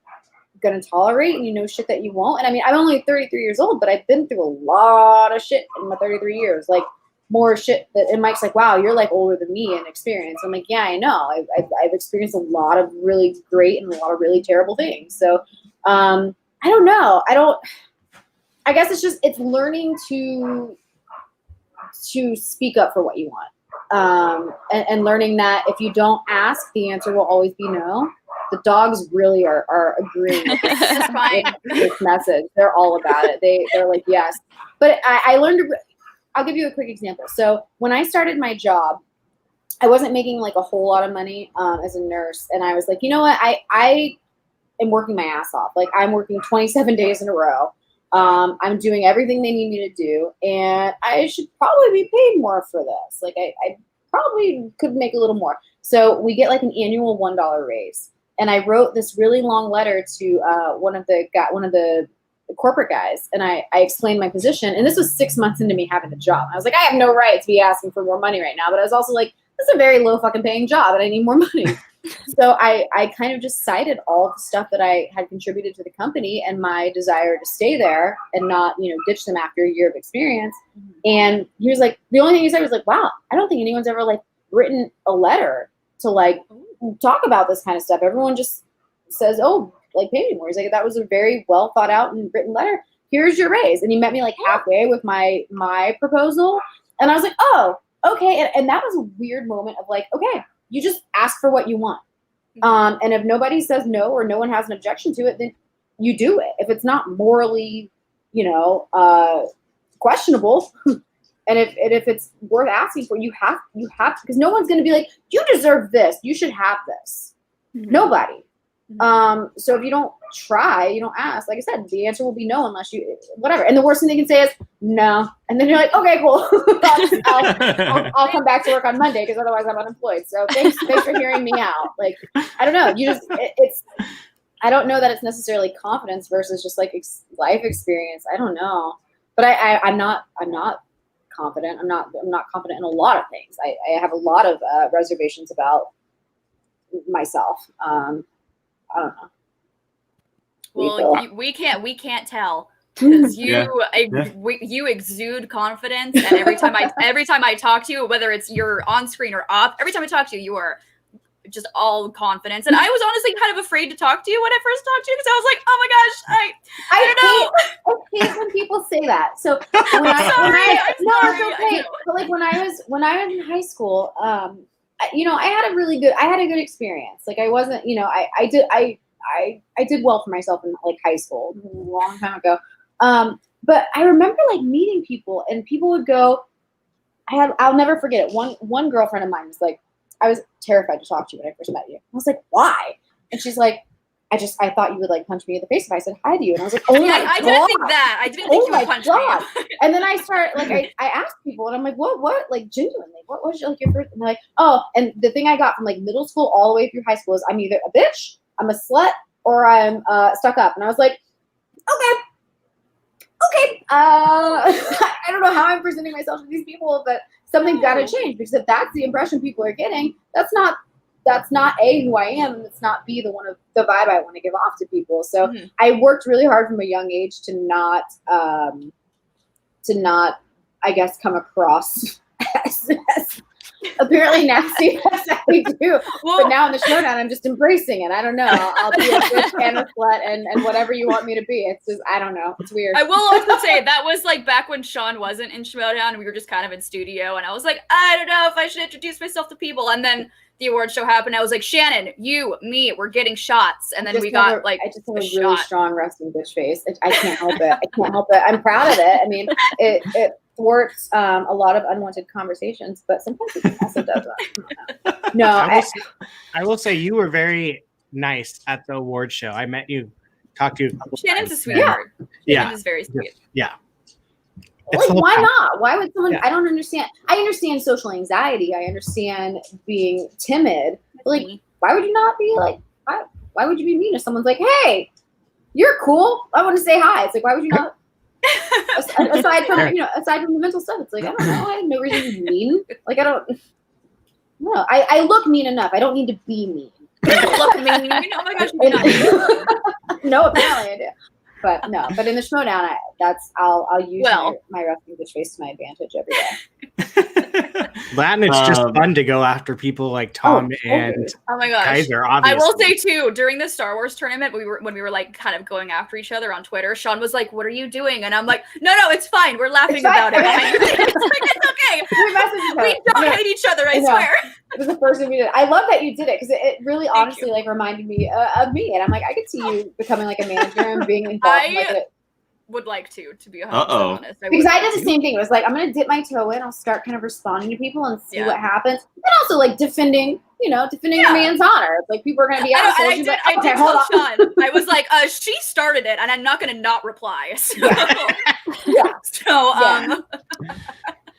gonna tolerate, and shit that you won't. And I mean, I'm only 33 years old, but I've been through a lot of shit in my 33 years. Like more shit that. And Mike's like, "Wow, you're like older than me in experience." I'm like, "Yeah, I know. I've experienced a lot of really great and a lot of really terrible things." So, I don't know. I guess it's learning to speak up for what you want. And learning that if you don't ask, the answer will always be no. The dogs really are agreeing with this message. They're all about it. They're like, yes. But I learned I'll give you a quick example. So when I started my job, I wasn't making like a whole lot of money as a nurse. And I was like, you know what? I am working my ass off. Like I'm working 27 days in a row. I'm doing everything they need me to do, and I should probably be paid more for this. Like I probably could make a little more. So we get like an annual $1 raise. And I wrote this really long letter to one of the corporate guys, and I explained my position. And this was 6 months into me having the job. I was like, I have no right to be asking for more money right now. But I was also like, this is a very low fucking paying job, and I need more money. So I kind of just cited all the stuff that I had contributed to the company and my desire to stay there and not, ditch them after a year of experience. And he was like, the only thing he said was like, wow, I don't think anyone's ever like written a letter to like talk about this kind of stuff. Everyone just says, oh, like pay me more. He's like, that was a very well thought out and written letter. Here's your raise. And he met me like halfway with my proposal. And I was like, oh, okay. And that was a weird moment of like, okay, you just ask for what you want. And if nobody says no or no one has an objection to it, then you do it. If it's not morally, questionable, and if it's worth asking for, you have because no one's going to be like, you deserve this. You should have this. Nobody. So if you don't try, you don't ask, like I said, the answer will be no unless you whatever. And the worst thing they can say is no. And then you're like, okay, cool. I'll come back to work on Monday because otherwise I'm unemployed. So thanks for hearing me out. Like, I don't know. I don't know that it's necessarily confidence versus just like life experience. I don't know, but I'm not confident. I'm not confident in a lot of things. I have a lot of reservations about myself. I don't know. Well, we can't tell because you exude confidence, and every time I talk to you, whether it's you're on screen or off, every time I talk to you, you are just all confidence. And I was honestly kind of afraid to talk to you when I first talked to you because I was like, oh my gosh, I don't know. I hate when people say that. So when it's okay. But like when I was in high school, I had a good experience. Like I wasn't, I did well for myself in like high school a long time ago. But I remember like meeting people and people would go, I'll never forget it. One girlfriend of mine was like, I was terrified to talk to you when I first met you. I was like, why? And she's like, I thought you would like punch me in the face if I said hi to you. And I was like, oh my God. I didn't think that. I didn't think you would punch me. And then I started like I asked people and I'm like, what? Like genuinely, what was like your first? And they're like, oh, and the thing I got from like middle school all the way through high school is I'm either a bitch, I'm a slut, or I'm stuck up. And I was like, okay. I don't know how I'm presenting myself to these people, but something's got to change because if that's the impression people are getting, that's not A, who I am, and it's not B, the vibe I want to give off to people. So I worked really hard from a young age to not, I guess, come across as apparently nasty as I do. Well, but now in the showdown, I'm just embracing it. I don't know. I'll be a bitch and a slut and whatever you want me to be. It's just, I don't know. It's weird. I will also say that was like back when Sean wasn't in Showdown and we were just kind of in studio. And I was like, I don't know if I should introduce myself to people. And then the award show happened. I was like, Shannon, you, me, we're getting shots. And then we got like I just have a really strong resting bitch face. I can't help it. I'm proud of it. I mean, it thwarts a lot of unwanted conversations, but sometimes it also does that. No, I will say you were very nice at the award show. I met you, talked to you. Shannon's a sweetheart. Yeah. Shannon's very sweet. Yeah. Like, why not? Why would someone? Yeah. I don't understand. I understand social anxiety. I understand being timid. But like, why would you not be like? Why would you be mean if someone's like, "Hey, you're cool. I want to say hi." It's like, why would you not? aside from the mental stuff, it's like I don't know. I have no reason to be mean. Like I don't. No, I look mean enough. I don't need to be mean. Look mean. Oh my gosh. No, apparently I do. But no, but in the showdown, I'll use my resting bitch face to my advantage every day. Latin, it's just fun to go after people like Tom and oh my gosh. Kaiser. Obviously, I will say too, during the Star Wars tournament, when we were like kind of going after each other on Twitter, Sean was like, "What are you doing?" And I'm like, "No, it's fine. We're laughing about it. It's okay. We don't hate each other. I swear." It was the first thing we did. I love that you did it because it really honestly like reminded me of me, and I'm like, I could see you becoming like a manager and being involved. Would like to be 100% honest. Because I did the same thing. It was like, I'm going to dip my toe in. I'll start kind of responding to people and see what happens. And also like defending your man's honor. Like people are going to be assholes. I did tell Sean. I was like, she started it and I'm not going to not reply. So,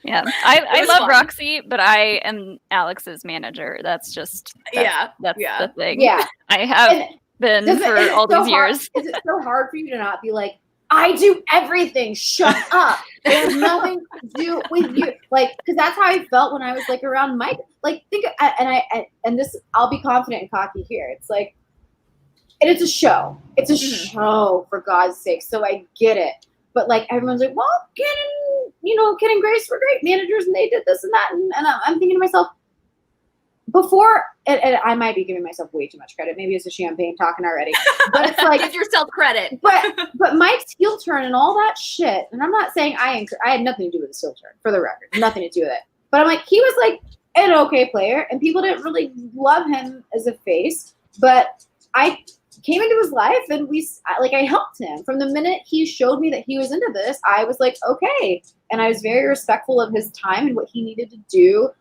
Yeah, I love fun. Roxy, but I am Alex's manager. That's just that's the thing. Yeah, I have been for all these years. Is it so hard for you to not be like, I do everything. Shut up. It has nothing to do with you. Like, because that's how I felt when I was like around Mike. Like, and this, I'll be confident and cocky here. It's like, and it's a show. It's a show, for God's sake. So I get it. But like, everyone's like, well, Ken and Grace were great managers, and they did this and that. And I'm thinking to myself, before, and I might be giving myself way too much credit. Maybe it's a champagne talking already. But it's like, give yourself credit. But Mike's heel turn and all that shit, and I'm not saying I had nothing to do with his heel turn, for the record. Nothing to do with it. But I'm like, he was like an okay player, and people didn't really love him as a face. But I came into his life, and I helped him. From the minute he showed me that he was into this, I was like, okay. And I was very respectful of his time and what he needed to do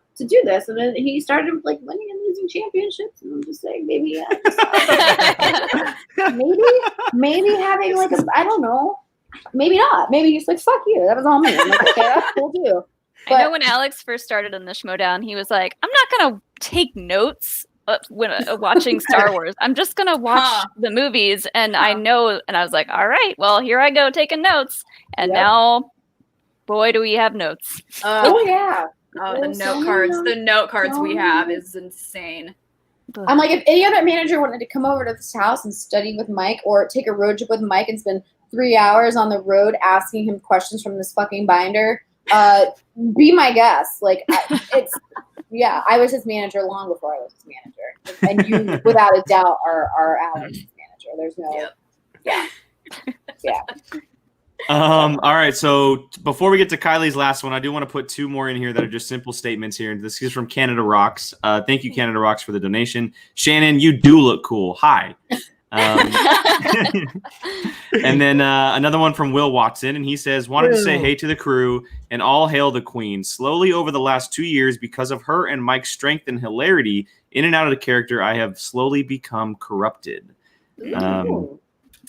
this. And then he started like winning and losing championships, and I'm just saying, maybe maybe having like I don't know, maybe not, maybe he's like, fuck you, that was all me. I'm like, okay, that's cool too. But I know when Alex first started in the Schmodown, he was like, I'm not gonna take notes when watching Star Wars. I'm just gonna watch the movies, and I know. And I was like, all right, well, here I go taking notes, and now, boy, do we have notes. Oh yeah. Oh, the note cards we have is insane. I'm like, if any other manager wanted to come over to this house and study with Mike, or take a road trip with Mike and spend 3 hours on the road asking him questions from this fucking binder, be my guest. Like, I was his manager long before I was his manager, and you, without a doubt, are Alex's manager. There's no, yeah. All right, so before we get to Kylie's last one, I do want to put 2 more in here that are just simple statements here. This is from Canada Rocks. Thank you, Canada Rocks, for the donation. Shannon, you do look cool. Hi. And then another one from Will Watson, and he says, wanted to say hey to the crew and all hail the queen. Slowly over the last 2 years, because of her and Mike's strength and hilarity in and out of the character, I have slowly become corrupted.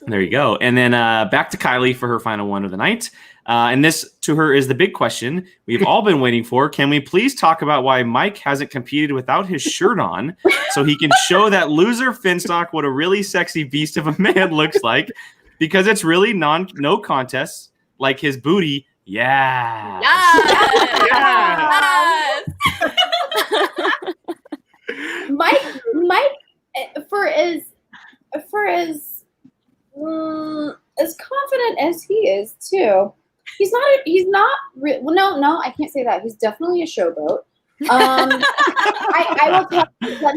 There you go. And then back to Kylie for her final one of the night. And this, to her, is the big question we've all been waiting for. Can we please talk about why Mike hasn't competed without his shirt on so he can show that loser Finstock what a really sexy beast of a man looks like? Because it's really no contest, like his booty. Yeah. Yes. Mike, for as confident as he is too, he's not well, no, I can't say that. He's definitely a showboat. I will tell you, let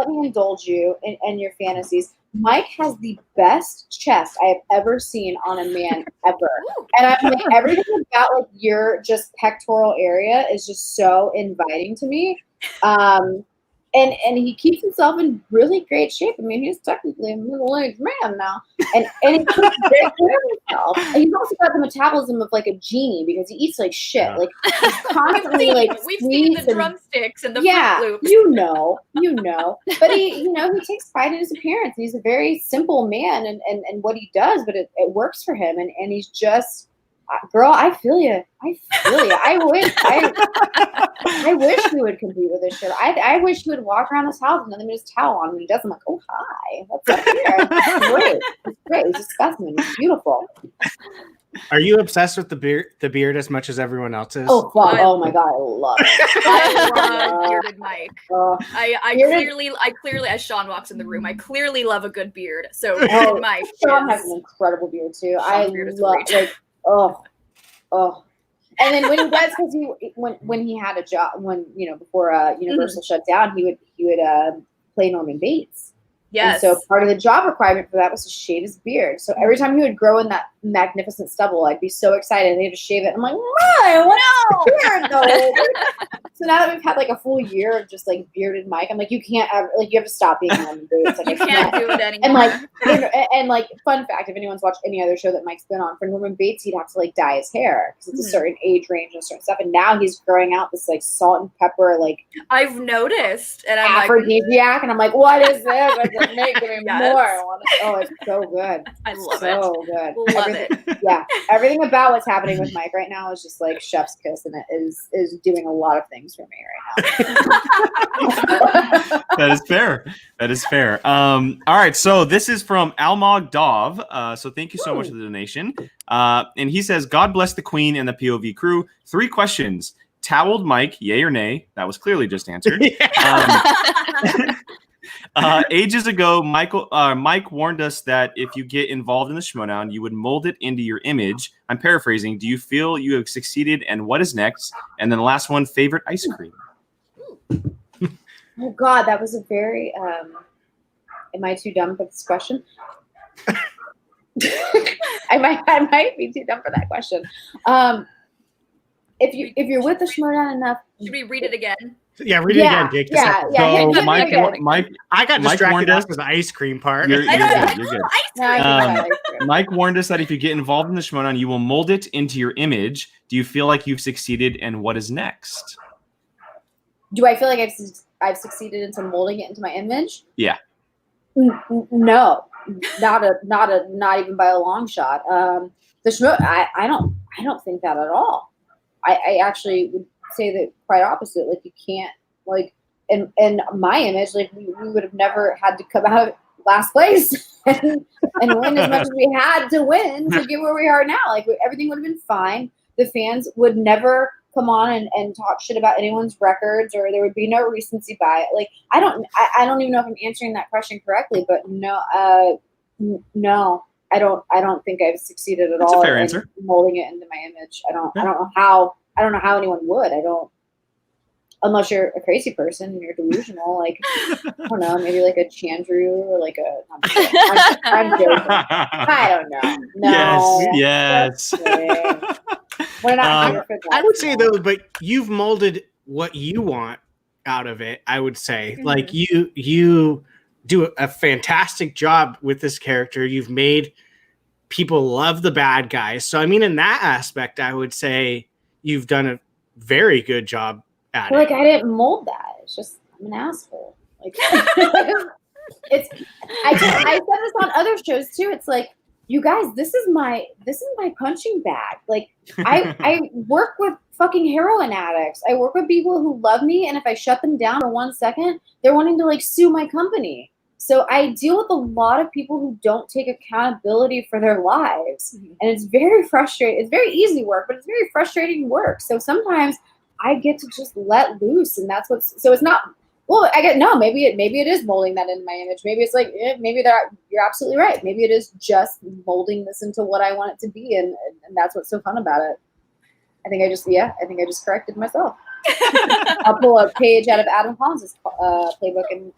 me indulge you in your fantasies. Mike has the best chest I have ever seen on a man ever. And I'm like, everything about like your just pectoral area is just so inviting to me. And he keeps himself in really great shape. I mean, he's technically a middle-aged man now. And he keeps great care of himself. And he's also got the metabolism of like a genie because he eats like shit. Like he's constantly we've seen the drumsticks and the Fruit Loops. you know. But he takes pride in his appearance. He's a very simple man and what he does, but it works for him. And he's just, girl, I feel you. I wish he would compete with this shit. I wish he would walk around his house with nothing but his towel on when he does. I'm like, oh, hi. What's up here? It's great. It's great. He's a specimen. He's beautiful. Are you obsessed with the beard as much as everyone else is? Oh, fuck. Oh, my God. I love it. I love bearded Mike. I clearly, as Sean walks in the room, I clearly love a good beard. So, bearded Mike. Sean has an incredible beard, too. I love, like, oh. And then when he does, because when he had a job, before Universal shut down, he would play Norman Bates. Yes. And so part of the job requirement for that was to shave his beard. So every time he would grow in that magnificent stubble, I'd be so excited. And he'd just shave it. I'm like, why? What's beard though? So now that we've had like a full year of just like bearded Mike, I'm like, you can't ever, like, you have to stop being Norman Bates. Like, you can't do it anymore. And like fun fact, if anyone's watched any other show that Mike's been on, for Norman Bates, he'd have to like dye his hair because it's a certain age range and certain stuff. And now he's growing out this like salt and pepper, like I've noticed, and I'm aphrodisiac, and I'm like, what is this? Give me more. I want it. Oh, it's so good. I love so it. good. Love love it. Yeah, everything about what's happening with Mike right now is just like chef's kiss, and it is doing a lot of things for me right now. That is fair. That is fair. All right, so this is from Almog Dov. So thank you so much for the donation. And he says, "God bless the Queen and the POV crew. 3 questions: Toweled Mike, yay or nay? That was clearly just answered. Ages ago, Mike warned us that if you get involved in the Schmodown, you would mold it into your image. I'm paraphrasing. Do you feel you have succeeded, and what is next? And then the last one, favorite ice cream." Oh God, that was a very. Am I too dumb for this question? I might be too dumb for that question. If you're with the Schmodown enough, Should we read it again? Yeah, read it again, Jake. Yeah. So Mike, I got Mike distracted warned us- after the ice cream part. You're good. You're good. no, I think about ice cream. Mike warned us that if you get involved in the Schmodown, you will mold it into your image. Do you feel like you've succeeded, and what is next? Do I feel like I've succeeded into molding it into my image? Yeah. No, not even by a long shot. The Schmo, I don't think that at all. I actually would say that quite opposite. Like you can't like in my image, like we would have never had to come out last place and win as much as we had to win to get where we are now. Like everything would have been fine. The fans would never come on and talk shit about anyone's records, or there would be no recency bias. Like I don't even know if I'm answering that question correctly, but no, I don't think I've succeeded at That's all a fair in answer. molding it into my image. I don't know how anyone would. Unless you're a crazy person and you're delusional, like I don't know, maybe like a Chandru or like a. I'm joking. I don't know. No. Yes. We're not here for that. I would say though, but you've molded what you want out of it. I would say, like you do a fantastic job with this character. You've made people love the bad guys. So I mean, in that aspect, I would say you've done a very good job at Like it. I didn't mold that. It's just I'm an asshole. Like it's. I said this on other shows too. It's like, you guys, this is my punching bag. Like I work with fucking heroin addicts. I work with people who love me, and if I shut them down for 1 second, they're wanting to like sue my company. So I deal with a lot of people who don't take accountability for their lives, and it's very frustrating. It's very easy work, but it's very frustrating work. So sometimes I get to just let loose, and that's what's. So it's not. Well, I get no. Maybe it is molding that into my image. Maybe it's like maybe you're absolutely right. Maybe it is just molding this into what I want it to be, and that's what's so fun about it. I think I just corrected myself. I'll pull a page out of Adam Collins' playbook and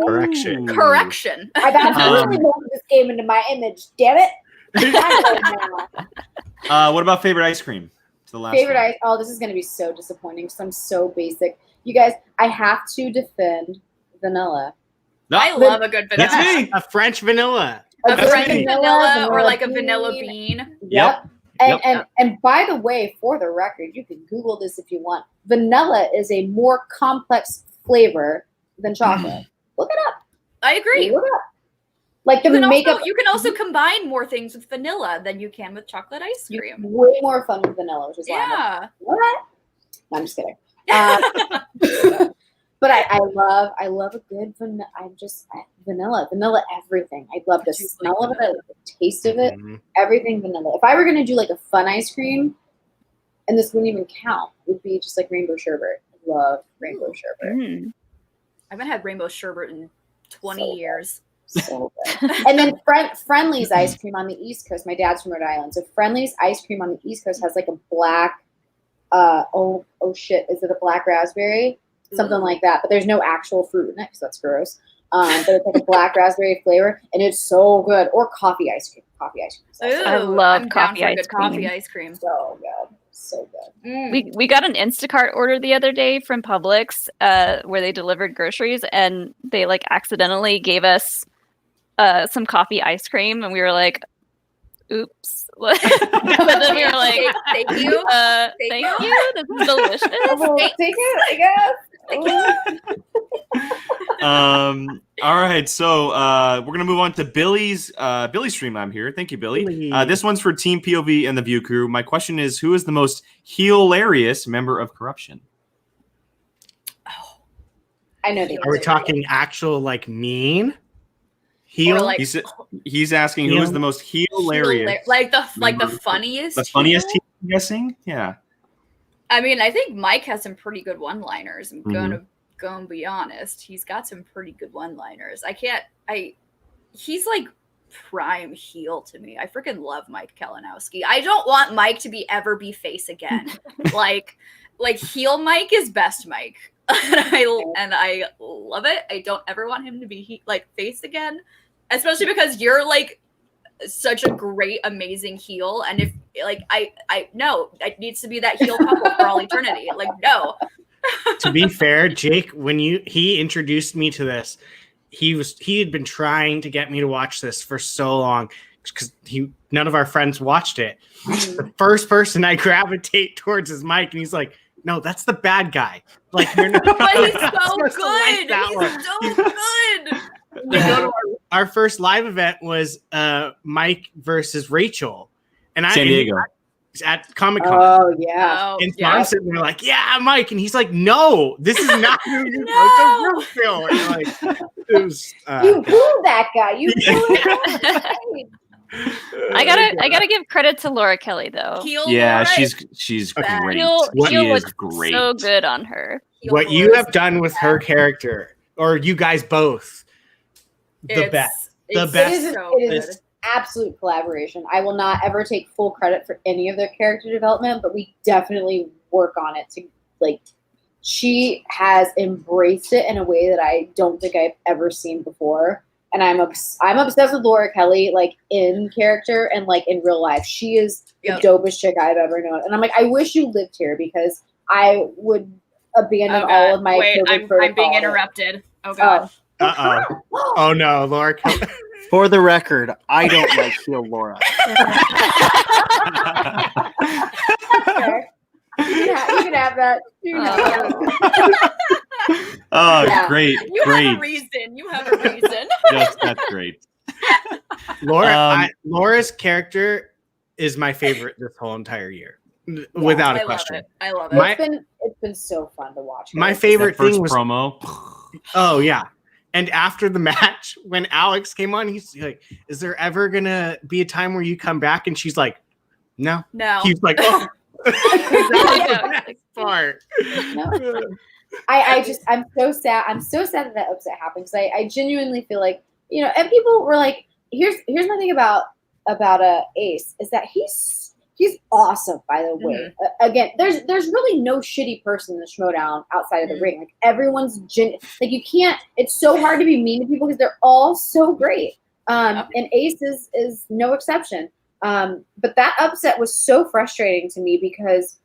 Correction. Correction. I've absolutely molded this game into my image. Damn it! What about favorite ice cream? To the last Favorite one. ice. Oh, this is going to be so disappointing because I'm so basic. You guys, I have to defend vanilla. No, I love a good vanilla. That's me. A French vanilla. A That's French me. vanilla or like a vanilla bean. Yep. And by the way, for the record, you can Google this if you want. Vanilla is a more complex flavor than chocolate. Look it up. I agree. Look it up. Like the You can, makeup. you can also combine more things with vanilla than you can with chocolate ice cream. Way more fun with vanilla, which is why Yeah. what? No, I'm just kidding. But I love a good vanilla. Vanilla everything. I love the smell of it, the taste of it, everything vanilla. If I were gonna do like a fun ice cream, and this wouldn't even count, it would be just like rainbow sherbet. I love rainbow sherbet. I haven't had rainbow sherbet in 20 years. So good. And then Friendly's ice cream on the East Coast. My dad's from Rhode Island, so Friendly's ice cream on the East Coast has like a black. Oh shit! Is it a black raspberry? Something like that. But there's no actual fruit in it because that's gross. But it's like a black raspberry flavor, and it's so good. Or coffee ice cream. Coffee ice cream. Ooh, I love I'm coffee down for ice good cream. coffee ice cream. So good. So good. We got an Instacart order the other day from Publix where they delivered groceries, and they like accidentally gave us some coffee ice cream, and we were like, oops. But then we were like, Thank you. Thank you. This is delicious. Take it, I guess. All right, so we're gonna move on to Billy's Streamlab here. Thank you, Billy. Billy. This one's for Team POV and the View Crew. My question is, who is the most hilarious member of Corruption? I know the Are we answer. talking actual like mean? Heel? Or, like, He's asking who is the most hilarious, like the funniest. the funniest heel? team, I'm guessing. Yeah. I mean, I think Mike has some pretty good one-liners. I'm Mhm. gonna go and be honest. He's got some pretty good one-liners. He's like prime heel to me. I freaking love Mike Kalinowski. I don't want Mike to ever be face again. like heel Mike is best Mike. and I love it. I don't ever want him to be like face again, especially because you're like such a great, amazing heel. And if like I no, it needs to be that heel couple for all eternity. Like no. To be fair, Jake, when he introduced me to this, he had been trying to get me to watch this for so long because none of our friends watched it. The first person I gravitate towards is Mike, and he's like, "No, that's the bad guy." Like, you're not, But he's not so supposed to like good. that He's one. so good. We go to our first live event was Mike versus Rachel, and San Diego. at Comic Con. Oh yeah. Oh, And so yeah. I'm sitting there like, yeah, Mike, and he's like, no, this is not who you No. It's a real film. And like, it was. You booed that guy. You booed that I gotta give credit to Laura Kelly though. Heel Yeah, Laura she's Okay. great. Heel She is looks great. so good on her. heel What you Laura's have done with her character, or you guys both, the It's- best. it's The best. so It good. is absolute collaboration. I will not ever take full credit for any of their character development, but we definitely work on it to like. She has embraced it in a way that I don't think I've ever seen before, and I'm obsessed with Laura Kelly, like in character and like in real life. She is Yep. the dopest chick I've ever known, and I'm like, I wish you lived here because I would abandon Oh, all God. of my. Wait, COVID I'm being protocol. interrupted. Oh god. Oh no, Laura. For the record, I don't like heel Laura. Okay. You can have that. You can have that. Oh, Yeah. great, You great. have a reason. You have a reason. That's great. Laura's character is my favorite this whole entire year, without I a question. love it. I love it. My- It's been so fun to watch. My her. favorite That first thing was promo. Oh yeah. And after the match, when Alex came on, he's like, "Is there ever gonna be a time where you come back?" And she's like, "No." No. He's like, "Oh." That was the best part. No. I'm so sad. I'm so sad that upset happened because I genuinely feel like, you know, and people were like, here's my thing about Ace is that he's awesome, by the way. Again, there's really no shitty person in the Schmodown outside of the ring. Like everyone's like you can't. It's so hard to be mean to people because they're all so great. And Ace is no exception. But that upset was so frustrating to me because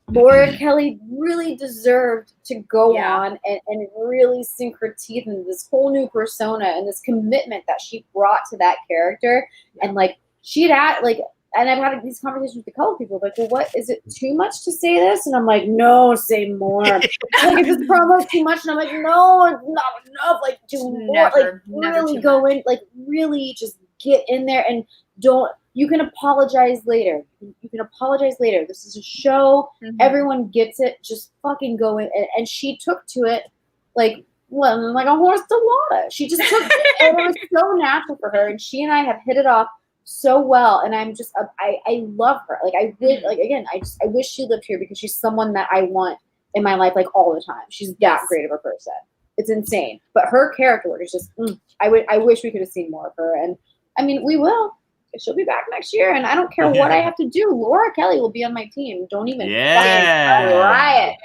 Laura Kelly really deserved to go on and really sink her teeth into this whole new persona and this commitment that she brought to that character. And like she'd had like, and I've had these conversations with a couple people like, well, what is it too much to say this? And I'm like, no, say more. Like if this promo's too much, and I'm like, no, it's not enough. Like do more. Like really go in. Like really just get in there and don't. You can apologize later. You can apologize later. This is a show. Everyone gets it. Just fucking go in. And she took to it like a horse to water. She just took it. And it was so natural for her. And she and I have hit it off so well. And I'm just, I love her. Like I would, like again, I wish she lived here because she's someone that I want in my life like all the time. She's that great of a person. It's insane. But her character work is just, I wish we could have seen more of her. And I mean, we will. She'll be back next year, and I don't care what I have to do. Laura Kelly will be on my team. Don't even fucking try it.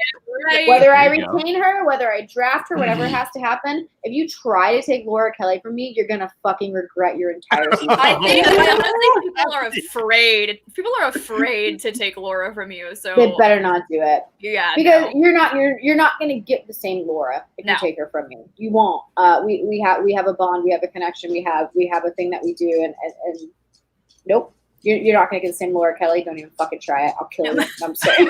Right. Whether I retain her, whether I draft her, whatever has to happen. If you try to take Laura Kelly from me, you're gonna fucking regret your entire season. I honestly think people are afraid. People are afraid to take Laura from you. So they better not do it. Yeah, because you're not gonna get the same Laura if you take her from me. You won't. We have a bond. We have a connection. We have a thing that we do, and nope. You're not gonna get the same Laura Kelly. Don't even fucking try it. I'll kill you. I'm sorry.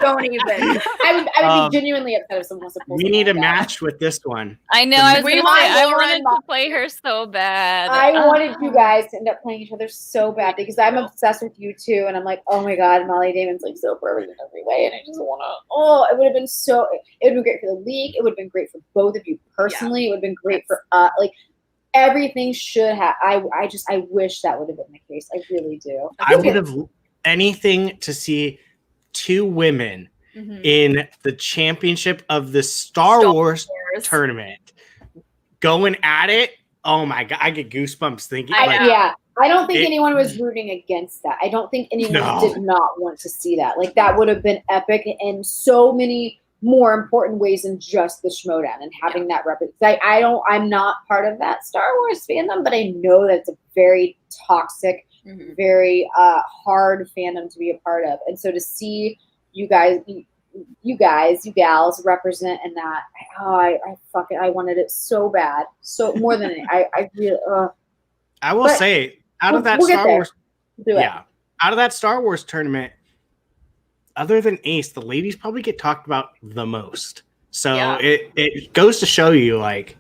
Don't even. I would be genuinely upset if someone wants to pull. We need a something like that. match with this one. I know. I was We gonna want say I Laura wanted and to play her so bad. I wanted you guys to end up playing each other so bad because I'm obsessed with you too, and I'm like, oh my god, Molly Damon's like so perfect in every way, and I just wanna. Oh, it would have been so. It would have been great for the league. It would have been great for both of you personally. It would have been great for like. Everything should have. I wish that would have been the case. I really do. I would have anything to see two women in the championship of the Star Wars tournament going at it. Oh my god, I get goosebumps thinking. I don't think anyone was rooting against that. I don't think anyone did not want to see that. Like that would have been epic in so many more important ways than just the Schmodown and having that represent. I'm not part of that Star Wars fandom, but I know that it's a very toxic, very hard fandom to be a part of. And so to see you gals represent in that, I wanted it so bad, so more than I really. I will say, out of that Star Wars, out of that Star Wars tournament. Other than Ace, the ladies probably get talked about the most. So it goes to show you, like,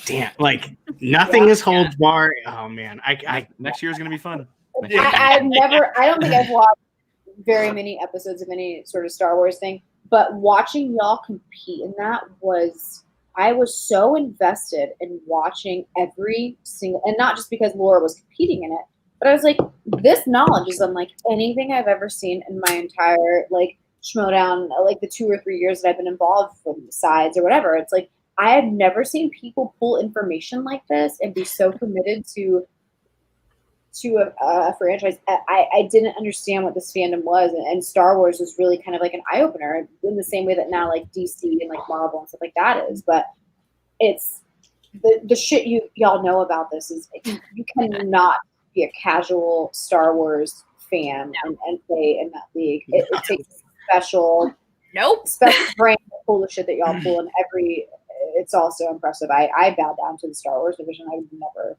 damn, like nothing is holds bar. Oh man, next year is gonna be fun. I don't think I've watched very many episodes of any sort of Star Wars thing, but watching y'all compete in that I was so invested in watching every single, and not just because Laura was competing in it. But I was like, this knowledge is unlike anything I've ever seen in my entire, like, Schmodown, like, the 2 or 3 years that I've been involved from the sides or whatever. It's like, I have never seen people pull information like this and be so committed to a franchise. I didn't understand what this fandom was, and Star Wars was really kind of like an eye-opener in the same way that now, like, DC and, like, Marvel and stuff like that is. But it's the shit y'all know about this is you cannot be a casual Star Wars fan and play in that league. It takes a special brain to pull the shit that y'all pull in every. It's all so impressive. I bow down to the Star Wars division. I would never.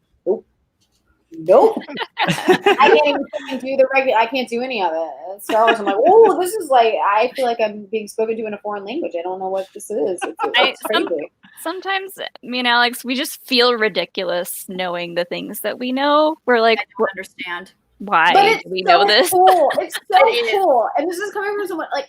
Nope. I can't even do the regular. I can't do any of it. Star Wars. I'm like, oh, this is like. I feel like I'm being spoken to in a foreign language. I don't know what this is. It's crazy. Sometimes me and Alex, we just feel ridiculous knowing the things that we know. We're like, I don't understand why do we know this? Cool. It's so cool. And this is coming from someone like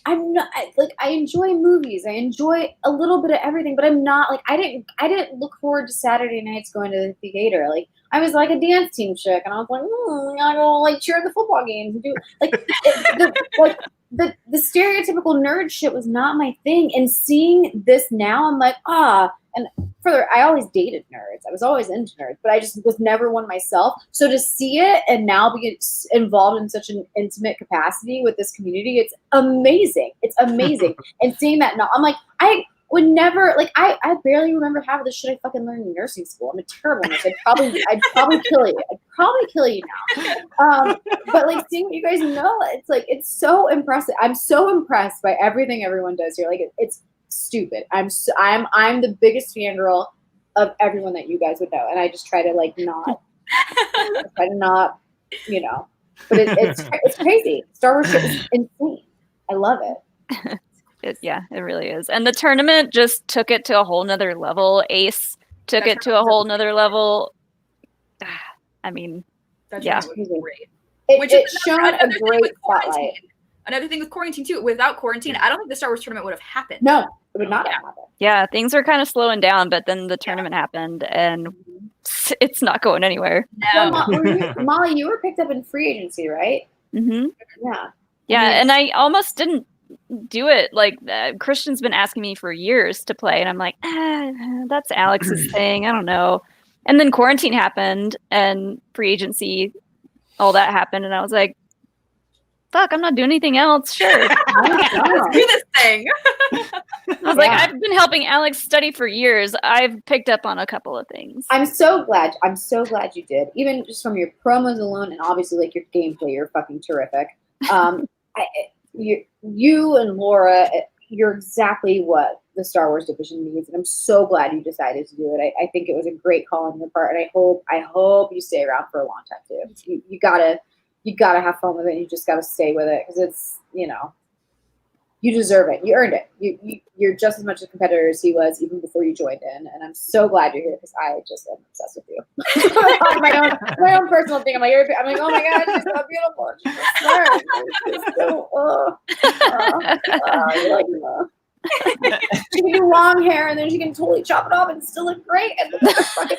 I'm not like I enjoy movies. I enjoy a little bit of everything, but I'm not like I didn't look forward to Saturday nights going to the theater. Like I was like a dance team chick, and I was like, I go like cheer the football games and do like the stereotypical nerd shit was not my thing. And seeing this now, I'm like, and further, I always dated nerds. I was always into nerds, but I just was never one myself. So to see it and now be involved in such an intimate capacity with this community, it's amazing. It's amazing. And seeing that now, I'm like, I would never, like, I barely remember half of the shit I fucking learned in nursing school. I'm a terrible nurse. I'd probably kill you. I'd probably kill you now. But like seeing what you guys know, it's like, it's so impressive. I'm so impressed by everything everyone does here. Like it's stupid. I'm the biggest fangirl of everyone that you guys would know, and I just try to like not, you know. But it's crazy. Star Wars shit is insane. I love it. It really is. And the tournament just took it to a whole nother level. Ace took it to a whole nother level. I mean, great. It's shown a great spotlight. Another thing with quarantine too. Without quarantine, I don't think the Star Wars tournament would have happened. No, it would not have happened. Yeah, things were kind of slowing down, but then the tournament happened, and it's not going anywhere. No. Well, Molly, you were picked up in free agency, right? Mm-hmm. Yeah. Yeah, and I almost didn't do it. Like Christian's been asking me for years to play, and I'm like, that's Alex's thing. I don't know. And then quarantine happened, and free agency, all that happened, and I was like, fuck, I'm not doing anything else. Sure. Let's do this thing. I was like, I've been helping Alex study for years. I've picked up on a couple of things. I'm so glad you did. Even just from your promos alone, and obviously like your gameplay, you're fucking terrific. You and Laura, you're exactly what the Star Wars division needs, and I'm so glad you decided to do it. I think it was a great call on your part, and I hope you stay around for a long time too. You gotta have fun with it. You just gotta stay with it because it's, you know, you deserve it. You earned it. You're just as much a competitor as he was even before you joined in, and I'm so glad you're here because I just am obsessed with you. my own personal thing. I'm like, oh my god, she's so beautiful. She's so smart. She's so, you're like, she can do long hair and then she can totally chop it off and still look great. And look at the fucking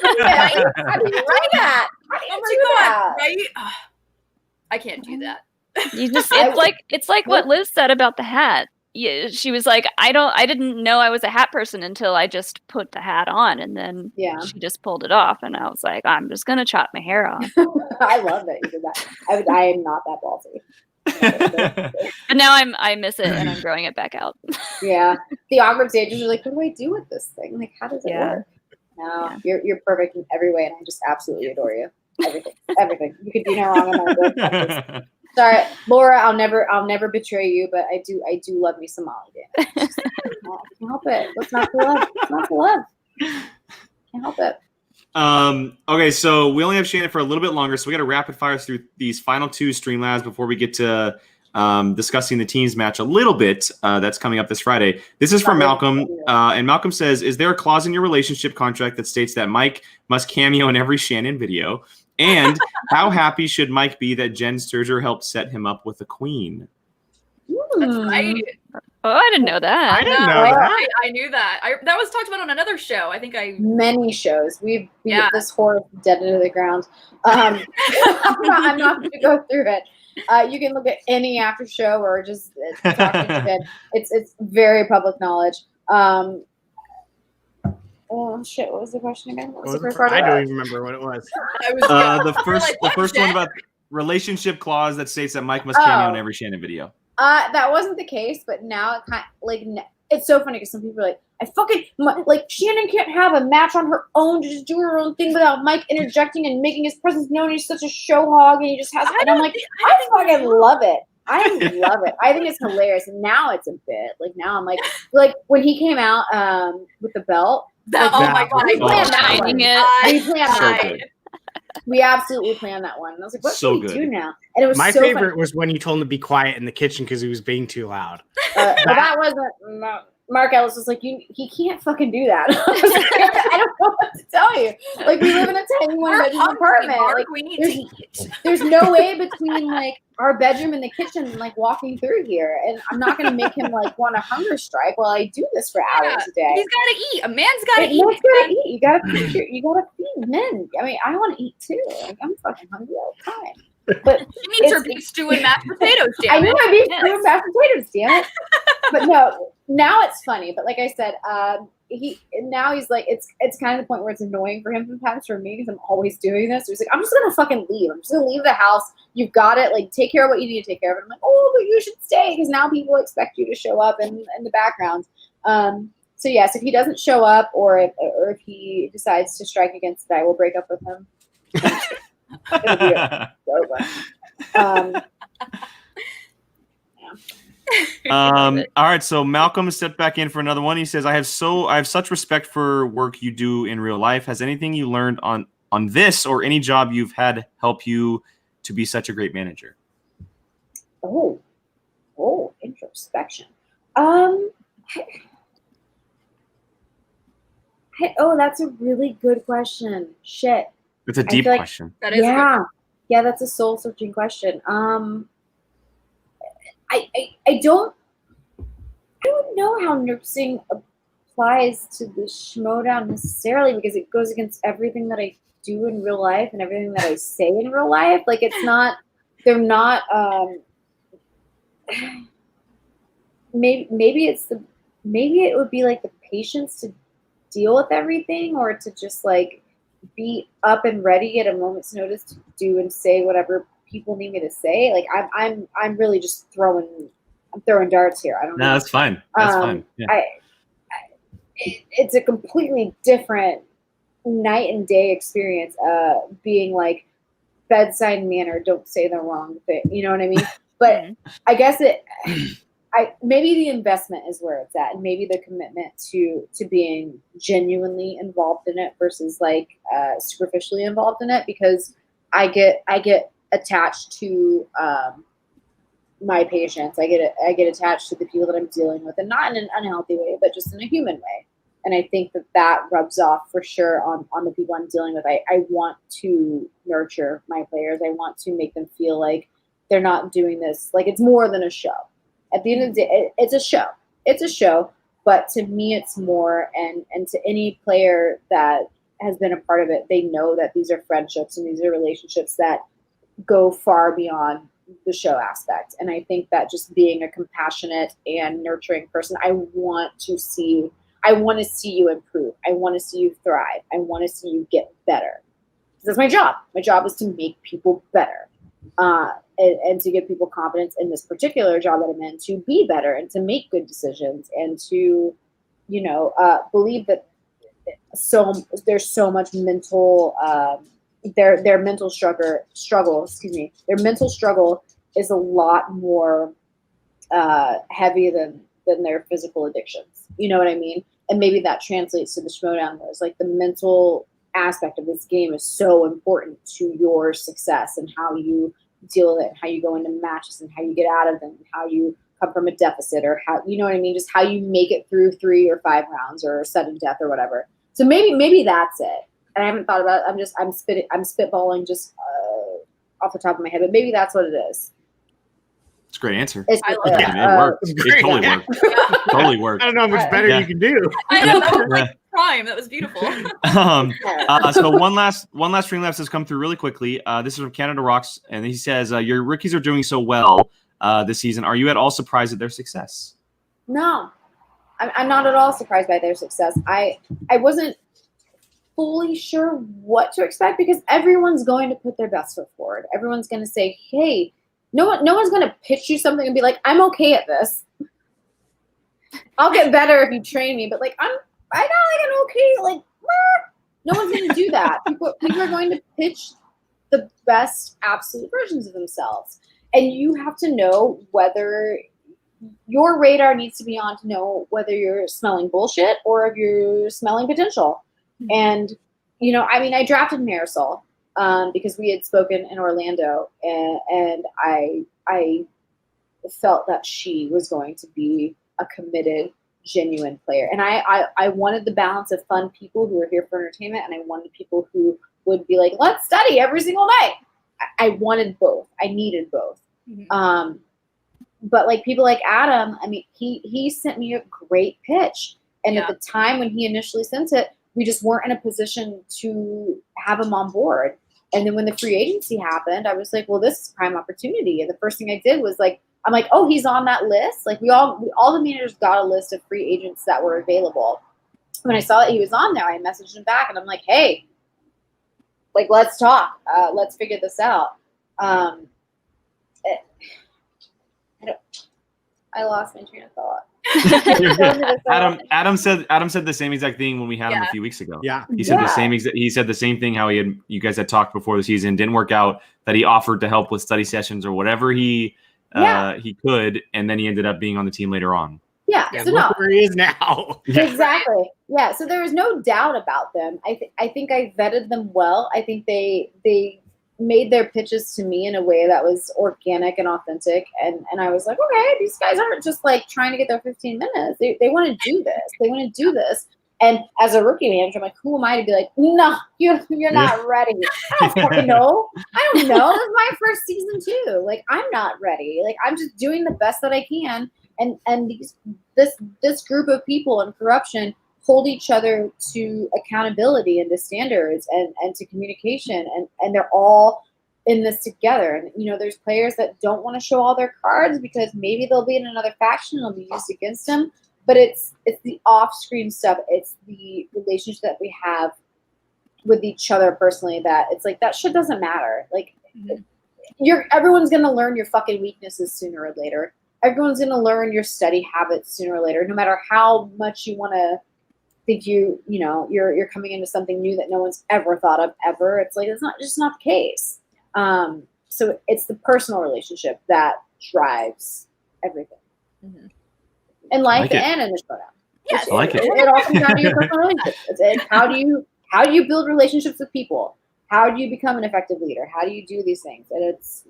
how do you do that? How do you do that? Right? I can't do that. You just it's like what Liz said about the hat. Yeah, she was like, I didn't know I was a hat person until I just put the hat on, and then she just pulled it off, and I was like, I'm just gonna chop my hair off. I love that you did that. I am not that ballsy. But now I miss it and I'm growing it back out. Yeah. The awkward stages are like, what do I do with this thing? Like, how does it work? No, you're perfect in every way, and I just absolutely adore you. Everything. You could do no wrong in my book. Sorry, Laura. I'll never betray you, but I do love me some Molly. I can't help it. What's not to love? It's not to love. Can't help it. Okay, so we only have Shannon for a little bit longer, so we got to rapid fire through these final two Streamlabs before we get to discussing the teams match a little bit. That's coming up this Friday. This is from Malcolm, and Malcolm says, "Is there a clause in your relationship contract that states that Mike must cameo in every Shannon video? And how happy should Mike be that Jen Sturger helped set him up with the Queen?" That's right. Oh, I didn't know that. I didn't know that. I knew that. That was talked about on another show. I think many shows. We beat this horse dead into the ground. I'm not going to go through it. You can look at any after show or just talking shit. It's very public knowledge. Oh shit! What was the question again? What was the first part? I don't even remember what it was. The first one about relationship clause that states that Mike must cameo in every Shannon video. That wasn't the case, but now it kind of, it's so funny because some people are like, I fucking Shannon can't have a match on her own to just do her own thing without Mike interjecting and making his presence known. He's such a show hog, and he just has. And I'm like, I fucking love it. I love it. I think it's hilarious. And now it's a bit now I'm like when he came out with the belt. Oh my god! We planned that one. We planned that one. Good. We absolutely planned that one. And I was like, what so do we good. do now? And it was my so favorite funny. was when you told him to be quiet in the kitchen because he was being too loud. That wasn't. Mark Ellis was like, he can't fucking do that. I was like, I don't know what to tell you. We live in a tiny one-bedroom apartment. There's no way between our bedroom and the kitchen walking through here, and I'm not gonna make him want a hunger strike while I do this for hours a day. He's gotta eat. A man's gotta eat. Man's gotta eat. You gotta feed men. I mean, I want to eat too. I'm fucking hungry all the time. But she needs her beef stew and mashed potatoes. Damn I know my beef stew and mashed potatoes. Damn it! But no, now it's funny. But like I said, he's it's kind of the point where it's annoying for him sometimes. For me, because I'm always doing this. So he's like, I'm just gonna fucking leave. I'm just gonna leave the house. You've got it. Take care of what you need to take care of. And I'm like, oh, but you should stay because now people expect you to show up in the background. So yes, if he doesn't show up or if he decides to strike against it, I will break up with him. It'll be over. All right, so Malcolm stepped back in for another one. He says, I have such respect for work you do in real life. Has anything you learned on this or any job you've had help you to be such a great manager? Oh, introspection. That's a really good question. Shit. It's a deep question. That is yeah, that's a soul searching question. I don't know how nursing applies to the Schmodown necessarily because it goes against everything that I do in real life and everything that I say in real life. They're not maybe it would be the patience to deal with everything or to just be up and ready at a moment's notice to do and say whatever people need me to say. I'm really just throwing darts here. I don't know. No, that's fine. That's fine. Yeah. It's a completely different night and day experience. Being bedside manner, don't say the wrong thing. You know what I mean? But I guess maybe the investment is where it's at, and maybe the commitment to being genuinely involved in it versus like superficially involved in it, because I get attached to my patients. I get attached to the people that I'm dealing with, and not in an unhealthy way, but just in a human way. And I think that rubs off for sure on the people I'm dealing with. I want to nurture my players. I want to make them feel like they're not doing this. Like, it's more than a show. At the end of the day, it's a show. It's a show. But to me, it's more. And to any player that has been a part of it, they know that these are friendships and these are relationships that go far beyond the show aspect. And I think that just being a compassionate and nurturing person, I want to see you improve. I want to see you thrive. I want to see you get better. That's my job. My job is to make people better, and to give people confidence in this particular job that I'm in to be better and to make good decisions and to, believe that there's so much mental, their mental struggle. Excuse me. Their mental struggle is a lot more heavy than their physical addictions. You know what I mean? And maybe that translates to the Schmodown, where it's like the mental aspect of this game is so important to your success and how you deal with it, and how you go into matches and how you get out of them, and how you come from a deficit, or how, you know what I mean? Just how you make it through 3 or 5 rounds or sudden death or whatever. So maybe that's it. And I haven't thought about it. I'm spitballing just off the top of my head, but maybe that's what it is. It's a great answer. I love it worked. It totally worked. Totally worked. I don't know how much better you can do. I know, that was like prime. That was beautiful. So one last Streamlabs has come through really quickly. This is from Canada Rocks, and he says, your rookies are doing so well this season. Are you at all surprised at their success? No, I'm not at all surprised by their success. I wasn't fully sure what to expect, because everyone's going to put their best foot forward. Everyone's going to say, hey, no one's going to pitch you something and be like, I'm okay at this. I'll get better if you train me, but like, I got like an okay, like, no one's going to do that. People are going to pitch the best absolute versions of themselves. And you have to know whether your radar needs to be on to know whether you're smelling bullshit or if you're smelling potential. Mm-hmm. And, I drafted Marisol because we had spoken in Orlando, and I felt that she was going to be a committed, genuine player. And I wanted the balance of fun people who are here for entertainment, and I wanted people who would be like, let's study every single day. I wanted both. I needed both. Mm-hmm. But like people like Adam, he sent me a great pitch. And at the time when he initially sent it, we just weren't in a position to have him on board. And then when the free agency happened, I was like, well, this is prime opportunity. And the first thing I did was I'm like, oh, he's on that list. Like all the managers got a list of free agents that were available. When I saw that he was on there, I messaged him back and I'm like, hey, like, let's talk. Let's figure this out. I lost my train of thought. Adam said the same exact thing when we had him a few weeks ago. Yeah. He said the same thing, how you guys had talked before the season, didn't work out, that he offered to help with study sessions or whatever he could, and then he ended up being on the team later on. Yeah. So look where he is now. Exactly. Yeah. So there was no doubt about them. I think I vetted them well. I think they made their pitches to me in a way that was organic and authentic. And I was like, okay, these guys aren't just like trying to get their 15 minutes. They want to do this. They want to do this. And as a rookie manager, I'm like, who am I to be like, no, you're not ready. I don't fucking know. I don't know. This is my first season too. Like, I'm not ready. Like, I'm just doing the best that I can. And this group of people in corruption hold each other to accountability and to standards and to communication, and they're all in this together. And there's players that don't want to show all their cards because maybe they'll be in another faction and it'll be used against them. But it's the off-screen stuff. It's the relationship that we have with each other personally that it's like that shit doesn't matter. Like everyone's gonna learn your fucking weaknesses sooner or later. Everyone's gonna learn your study habits sooner or later, no matter how much you want to think you're coming into something new that no one's ever thought of ever. It's like, it's just not the case. So it's the personal relationship that drives everything. in I life like it. and in the showdown. Yes. I like it. It all comes down to your personal relationships. It's how do you build relationships with people? How do you become an effective leader? How do you do these things? And it's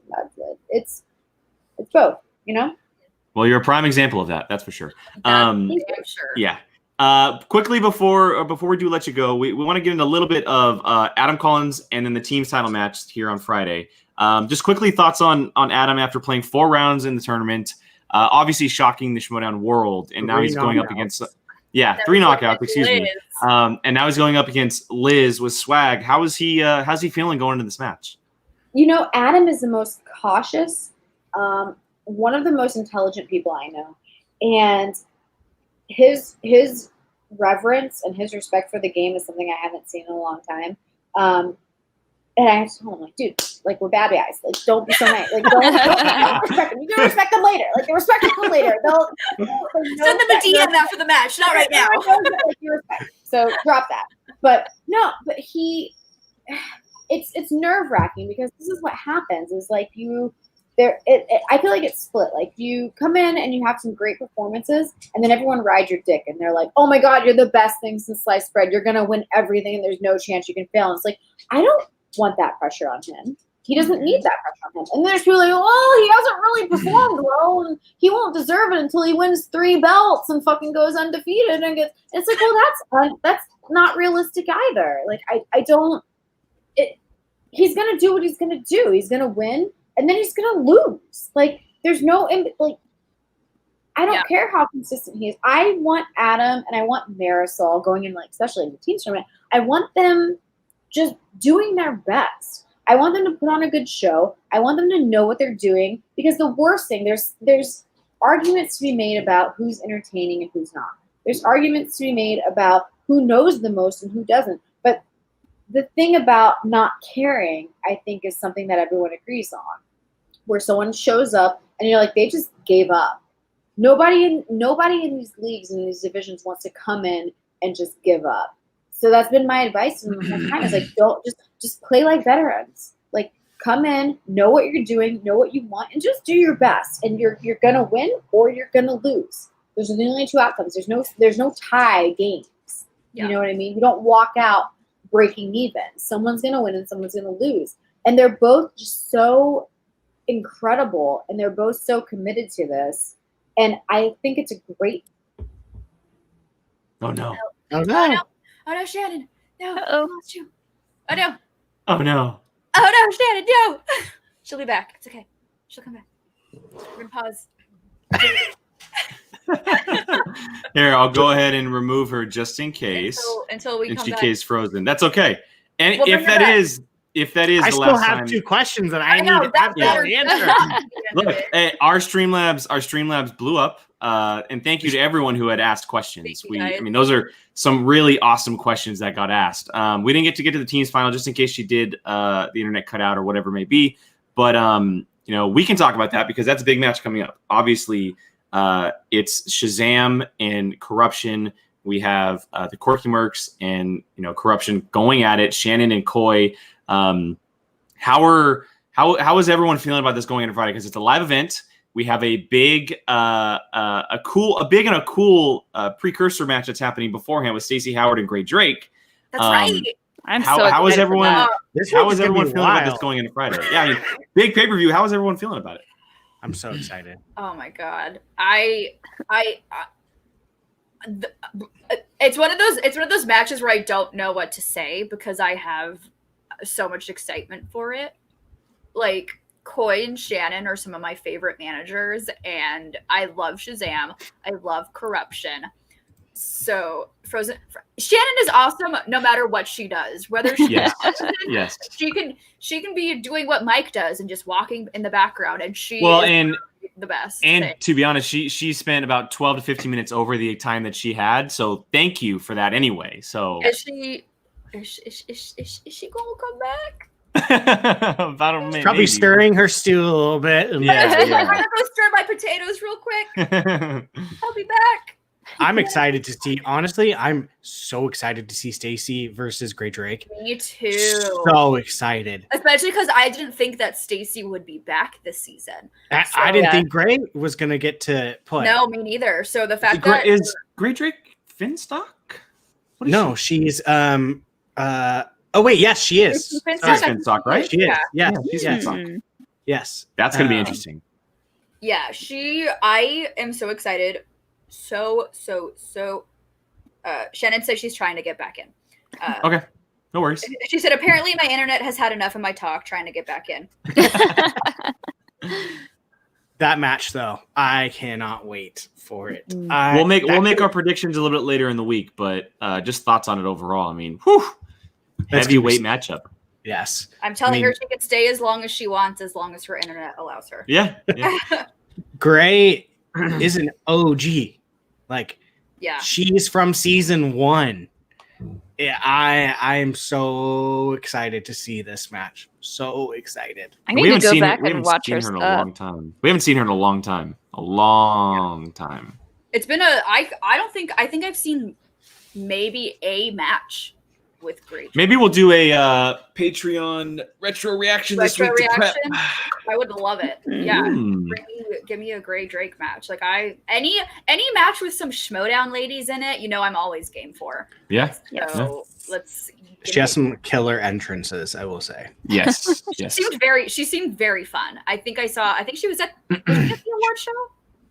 both, you know? Well, you're a prime example of that. That's for sure. I'm sure. Yeah. Quickly before we do let you go, we want to get into a little bit of Adam Collins and then the team's title match here on Friday. Just quickly thoughts on Adam after playing 4 rounds in the tournament. Obviously shocking the Schmodown world, and now he's going up against 3 knockouts. Excuse me. And now he's going up against Liz with swag. How's he feeling going into this match? You know, Adam is the most cautious, one of the most intelligent people I know, and his reverence and his respect for the game is something I haven't seen in a long time. And I just told him, like, dude, like, we're bad guys. Like, don't be so nice. Like, don't respect them. You can respect them later. Like, you respect them later. They'll Send them a DM after the match, not right now. Like, you respect. So drop that. But no, but it's nerve wracking because this is what happens. Is like I feel like it's split. Like, you come in and you have some great performances, and then everyone rides your dick, and they're like, "Oh my God, you're the best thing since sliced bread. You're gonna win everything, and there's no chance you can fail." And it's like, I don't want that pressure on him. He doesn't need that pressure on him. And there's people like, "Oh, he hasn't really performed well, and he won't deserve it until he wins 3 belts and fucking goes undefeated." And it's like, well, that's not realistic either. Like, I don't. He's gonna do what he's gonna do. He's gonna win. And then he's gonna lose. Like, there's no I don't care how consistent he is. I want Adam and I want Marisol going in, like, especially in the team tournament. I want them just doing their best. I want them to put on a good show. I want them to know what they're doing, because the worst thing, there's arguments to be made about who's entertaining and who's not. There's arguments to be made about who knows the most and who doesn't. But the thing about not caring, I think, is something that everyone agrees on. Where someone shows up and you're like, they just gave up. Nobody in these leagues and these divisions wants to come in and just give up. So that's been my advice to them. Is like, don't just play like veterans. Like, come in, know what you're doing, know what you want, and just do your best. And you're gonna win or you're gonna lose. There's only 2 outcomes. There's no tie games. Yeah. You know what I mean? You don't walk out breaking even. Someone's gonna win and someone's gonna lose. And they're both just so incredible, and they're both so committed to this, and I think it's a great. Oh no! Oh no! Oh no, Shannon! No! Oh no! Oh no! Oh no, Shannon! No! She'll be back. It's okay. She'll come back. We're gonna pause. Here, I'll go ahead and remove her just in case. Until we and come she back. stays frozen. That's okay. And We'll if that is I the still last have time, 2 questions that I know, need to that's have better. the answer. look, hey, our Streamlabs blew up. And thank you to everyone who had asked questions. Thank you, guys. Those are some really awesome questions that got asked. We didn't get to the team's final just in case she did the internet cut out or whatever it may be. But we can talk about that because that's a big match coming up. Obviously, it's Shazam and Corruption. We have the Quirky Mercs and Corruption going at it. Shannon and Coy. How is everyone feeling about this going into Friday? Because it's a live event. We have a big, a cool precursor match that's happening beforehand with Stacey Howard and Great Drake. That's right. How is everyone? How is everyone feeling about this wild. going into Friday? Yeah, big pay per view. How is everyone feeling about it? I'm so excited. Oh my God. It's one of those matches where I don't know what to say because I have so much excitement for it. Like, Coy and Shannon are some of my favorite managers, and I love Shazam. I love Corruption. So Shannon is awesome no matter what she does. Whether she yes, she can be doing what Mike does and just walking in the background, and she the best. And to be honest, she spent about 12 to 15 minutes over the time that she had. So thank you for that anyway. So is she gonna come back? Probably stirring her stew a little bit. Yeah. I'm gonna go stir my potatoes real quick. I'll be back. I'm excited to see. Honestly, I'm so excited to see Stacy versus Grey Drake. Me too. So excited. Especially because I didn't think that Stacy would be back this season. I didn't think Grey was gonna get to play. No, me neither. So the fact that Is Grey Drake Finstock? What is No, she's oh wait, yes, she is. She's Finstock. Sorry, Finstock, right? She is. Yeah. Yes, she's yes, Finstock. yes. That's gonna be interesting. Yeah, I am so excited. So Shannon says she's trying to get back in. Okay. No worries. She said apparently my internet has had enough of my talk trying to get back in. That match though, I cannot wait for it. We'll make our predictions a little bit later in the week, but just thoughts on it overall. I mean, whew, heavyweight matchup. Yes. I'm telling her she can stay as long as she wants, as long as her internet allows her. Yeah. Grey is an OG. Like, Yeah. she's from season 1. Yeah, I am so excited to see this match. So excited. I need to go back and watch her in a stuff. long time. We haven't seen her in a long time. A long time. It's been I think I've seen maybe a match with Grey. Maybe we'll do a Patreon retro reaction this week. Retro To prep. reaction? I would love it. Yeah. Mm. Give me a Grey Drake match. Like any match with some Schmodown ladies in it, I'm always game for. Yeah. So let's. She has some killer entrances, I will say. Yes. Yes. She seemed very fun. I think she was at the award show.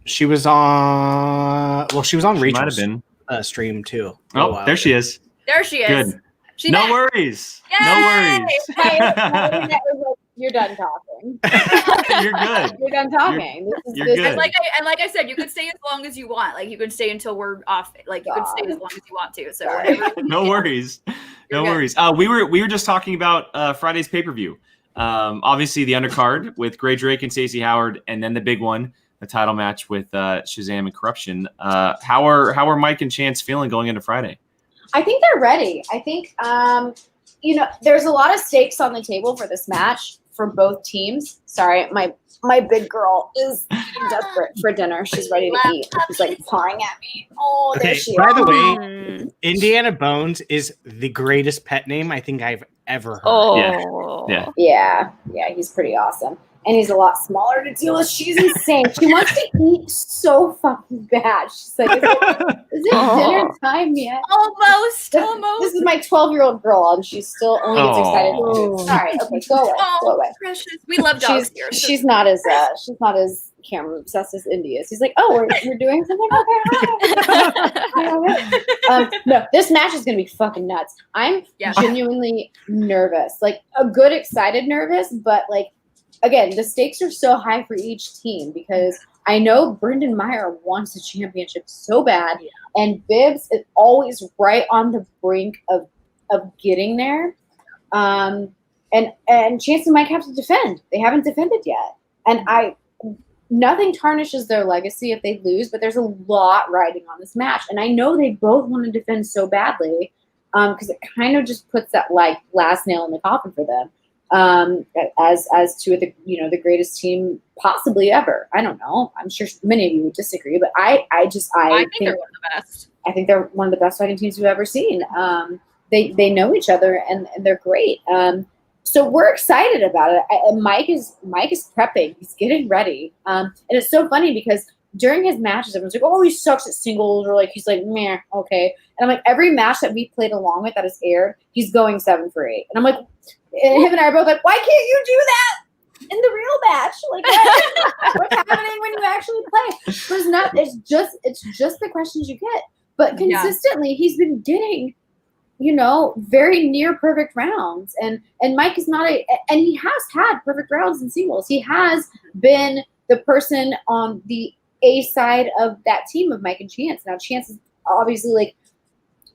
She was on. Well, she was on She might have Rachel's been. stream too. Oh, there she is. There she is. Good. No worries. Yay! No worries. You're done talking. You're good. You're done talking. You're this good. And like I said, you could stay as long as you want. Like you can stay until we're off. Like you can stay as long as you want to. So whatever. No worries. No You're worries. We were just talking about Friday's pay-per-view. Obviously the undercard with Grey Drake and Stacey Howard, and then the big one, the title match with Shazam and Corruption. How are Mike and Chance feeling going into Friday? I think they're ready. I think there's a lot of stakes on the table for this match for both teams. Sorry, my big girl is desperate for dinner. She's ready to eat. She's like pawing at me. Oh, there Okay, she is. by the way, Indiana Bones is the greatest pet name I think I've ever heard. Oh. Yeah. Yeah, he's pretty awesome. And he's a lot smaller to deal with. She's insane. She wants to eat so fucking bad. She's like, is it dinner time yet? Almost. This is my 12-year-old girl, and she's still only gets excited. Sorry, okay, go away. Go away. Precious. We love dogs here. So She's not as camera obsessed as Indy is. He's like, oh, we're doing something? Okay, hi. No, this match is going to be fucking nuts. I'm genuinely nervous. Like, a good excited nervous, but like, again, the stakes are so high for each team because I know Brendan Meyer wants a championship so bad, and Bibbs is always right on the brink of getting there. And Chance and Mike have to defend. They haven't defended yet. And nothing tarnishes their legacy if they lose, but there's a lot riding on this match. And I know they both want to defend so badly because it kind of just puts that like last nail in the coffin for them. As to the greatest team possibly ever. I don't know. I'm sure many of you would disagree, but I think they're one of the best. I think they're one of the best fighting teams we've ever seen. They know each other and they're great. So we're excited about it. And Mike is prepping. He's getting ready. And it's so funny because during his matches, everyone's like, "Oh, he sucks at singles," or like he's like, "Meh, okay." And I'm like, every match that we played along with that is aired, he's going 7 for 8. And I'm like, and him and I are both like, "Why can't you do that in the real match? Like, what's happening when you actually play?" But it's just the questions you get. But consistently, he's been getting, very near perfect rounds. And Mike is not and he has had perfect rounds in singles. He has been the person on the A side of that team of Mike and Chance. Now Chance is obviously like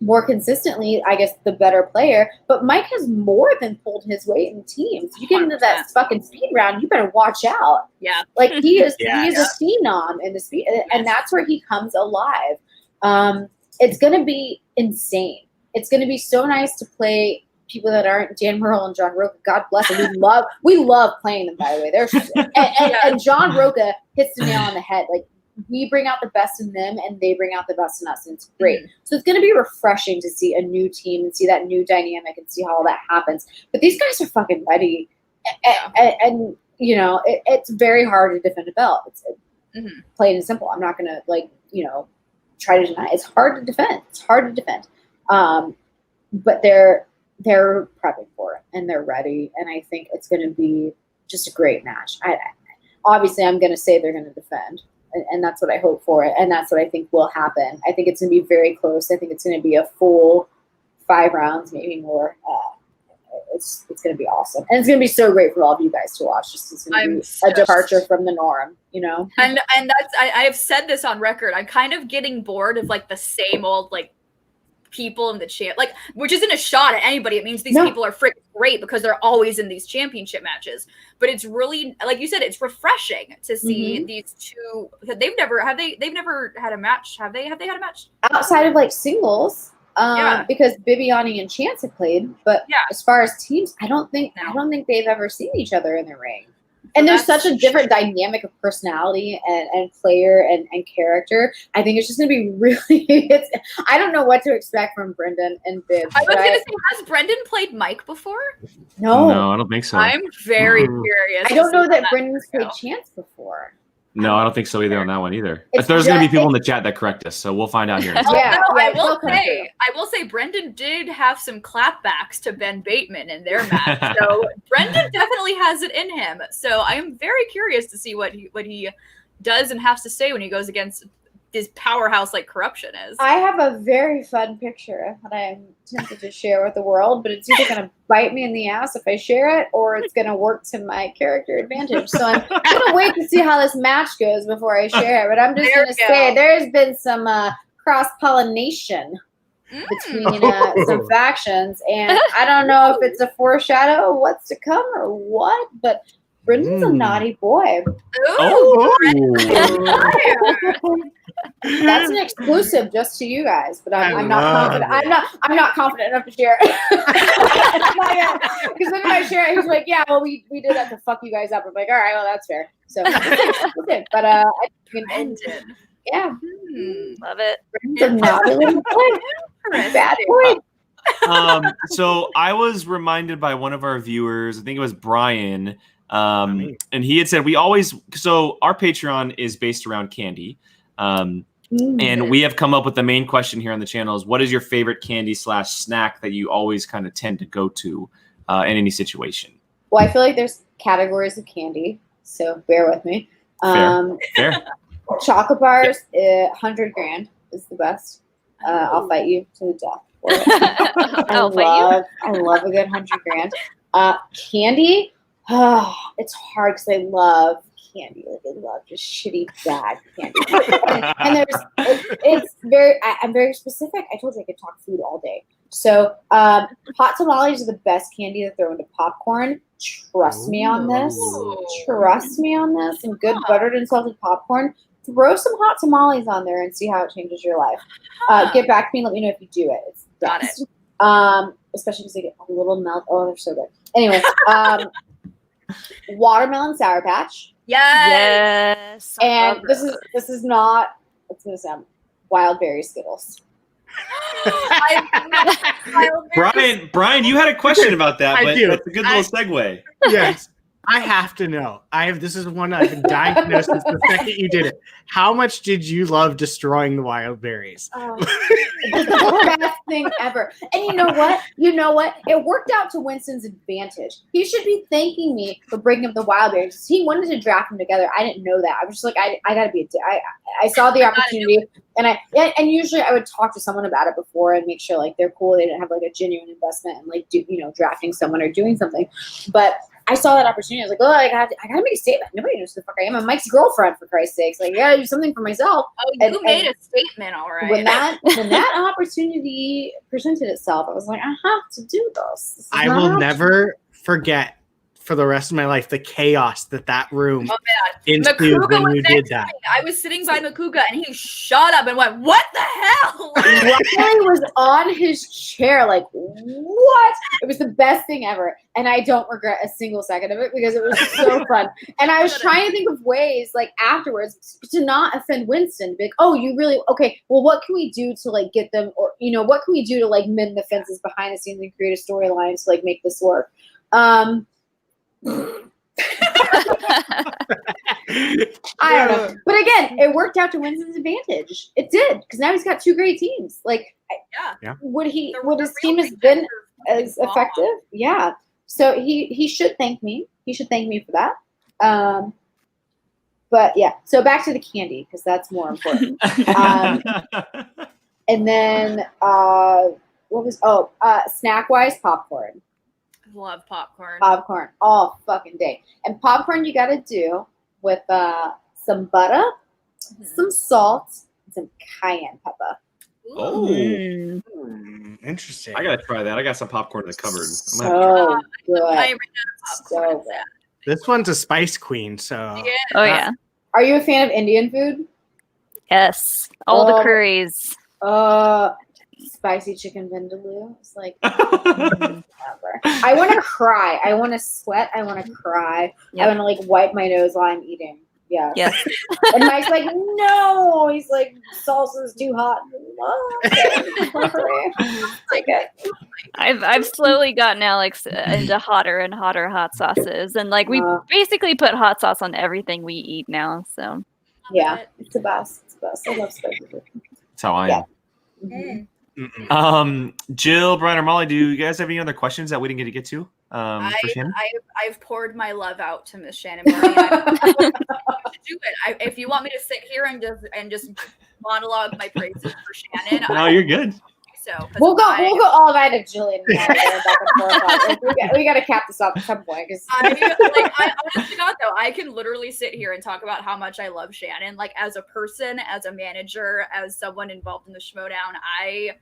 more consistently, I guess, the better player, but Mike has more than pulled his weight in teams. You get into that fucking speed round, you better watch out. Yeah. Like he is a phenom in the speed, and that's where he comes alive. It's gonna be insane. It's gonna be so nice to play people that aren't Dan Murrell and John Roca. God bless them. We love playing them, by the way. And John Roca hits the nail on the head. Like, we bring out the best in them and they bring out the best in us, and it's great. So it's going to be refreshing to see a new team and see that new dynamic and see how all that happens. But these guys are fucking ready, and you know, it's very hard to defend a belt. It's plain and simple. I'm not going to try to deny it. It's hard to defend. But they're prepping for it and they're ready, and I think it's going to be just a great match. Obviously, I'm going to say they're going to defend, and that's what I hope for, and that's what I think will happen. I think it's going to be very close. I think it's going to be a full 5 rounds, maybe more. It's going to be awesome, and it's going to be so great for all of you guys to watch. Just it's going to be a departure from the norm, you know. And that's I have said this on record. I'm kind of getting bored of like the same old like people in the champ, like, which isn't a shot at anybody. It means these people are freaking great because they're always in these championship matches. But it's really, like you said, it's refreshing to see these two. They've never had a match. Have they had a match outside of like singles? Because Bibiani and Chance have played, but as far as teams, I don't think they've ever seen each other in the ring. And there's such a different dynamic of personality and player and character. I think it's just going to be really. I don't know what to expect from Brendan and Bib. I was going to say, has Brendan played Mike before? No, I don't think so. I'm very curious. I don't know that Brendan's played Chance before. No, I don't think so either on that one either. There's going to be people in the chat that correct us, so we'll find out here. I will say Brendan did have some clapbacks to Ben Bateman in their match. So Brendan definitely has it in him. So I am very curious to see what he does and has to say when he goes against this powerhouse like Corruption is. I have a very fun picture that I'm tempted to share with the world, but it's either going to bite me in the ass if I share it, or it's going to work to my character advantage. So I'm going to wait to see how this match goes before I share it. But I'm just going to say there's been some cross-pollination between some factions, and I don't know if it's a foreshadow of what's to come or what, but Brendan's a naughty boy. That's an exclusive just to you guys, but I'm not confident. I'm not confident enough to share it. Because then when I share it, he's like, "Yeah, well, we did that to fuck you guys up." I'm like, "All right, well, that's fair." So, but Brendan. Yeah, love it. Brendan's a naughty little boy. Bad boy. So I was reminded by one of our viewers, I think it was Brian, and he had said so our Patreon is based around candy. And we have come up with the main question here on the channel is, what is your favorite candy / snack that you always kind of tend to go to in any situation? Well, I feel like there's categories of candy, so bear with me. Fair. Chocolate bars, 100 grand is the best. I'll fight you to the death for it. I love a good 100 grand. Candy, it's hard because I love candy. Like, I love just shitty bad candy. And I'm very specific. I told you I could talk food all day. So hot tamales are the best candy to throw into popcorn. Trust me on this. And good buttered and salted popcorn. Throw some hot tamales on there and see how it changes your life. Get back to me and let me know if you do it. It's Got it. Especially because they get a little melt. Oh, they're so good. Anyway, watermelon Sour Patch. Yes. And this is not. It's gonna sound wild berry Skittles. Brian, you had a question about that, but that's a good little segue. Yes. I have to know. This is one I've been dying to know since the second you did it. How much did you love destroying the wild berries? It's the best thing ever. And you know what? It worked out to Winston's advantage. He should be thanking me for bringing up the wild berries. He wanted to draft them together. I didn't know that. I was just like, I gotta be I saw the opportunity, and usually I would talk to someone about it before and make sure like they're cool. They didn't have like a genuine investment in like drafting someone or doing something, but I saw that opportunity. I was like, I gotta make a statement. Nobody knows who the fuck I am. I'm Mike's girlfriend, for Christ's sakes. Like, I gotta do something for myself. Oh, you made a statement, all right. When that opportunity presented itself, I was like, I have to do this. I will never forget for the rest of my life the chaos that room Oh man, ensued Makuga when was you next did to that. me. I was sitting by Makuga and he shut up and went, "What the hell?" Riley was on his chair, like, what? It was the best thing ever. And I don't regret a single second of it because it was so fun. And I was trying to think of ways, like, afterwards to not offend Winston. Be like, oh, you really, okay, well, what can we do to, like, get them, or, you know, what can we do to, like, mend the fences behind the scenes and create a storyline to, like, make this work? I don't know. But again, it worked out to Winston's advantage. It did, because now he's got two great teams. Like, Yeah. would his The team real has been defenders as bomb. effective? Yeah. So he should thank me. He should thank me for that. But yeah. So back to the candy, because that's more important. And then snack wise, popcorn. Love popcorn. Popcorn all fucking day. And popcorn you gotta do with some butter, some salt, and some cayenne pepper. Oh, Interesting. I gotta try that. I got some popcorn in the cupboard. So good. I ran out of popcorn. So good. This one's a spice queen, so Yeah. Oh yeah. Are you a fan of Indian food? Yes. All the Oh. curries. Spicy chicken vindaloo. It's like whatever. I want to cry. I want to sweat. I want to cry. Yep. I want to like wipe my nose while I'm eating. Yeah. Yes. And Mike's like, no. He's like, salsa's too hot. Take it. I've slowly gotten Alex into hotter and hotter hot sauces, and like we basically put hot sauce on everything we eat now. So Yeah, it's the best. It's the best. I love spicy food. That's how I am. Mhm. Jill, Brian, or Molly, do you guys have any other questions that we didn't get to get to? For Shannon? I've poured my love out to Miss Shannon Barney. I do it. If you want me to sit here and just monologue my praises for Shannon, No, you're good. So 'cause We'll go all night of Jillian. Back and forth. Like, we got to cap this off at some point. I honestly God though, I can literally sit here and talk about how much I love Shannon. Like as a person, as a manager, as someone involved in the Schmodown, I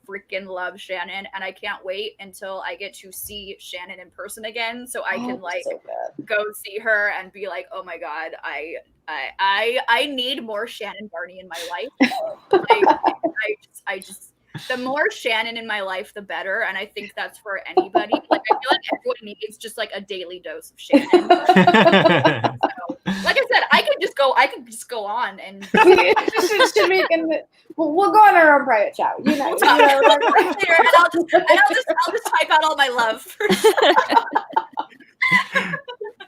freaking love Shannon, and I can't wait until I get to see Shannon in person again, so I can like so good. go see her and be like, oh my God, I need more Shannon Barney in my life. I just the more Shannon in my life, the better. And I think that's for anybody. Like I feel like everyone needs just like a daily dose of Shannon. So, like I said, I could just go on and we'll go on our own private chat. You know, and I'll just type out all my love for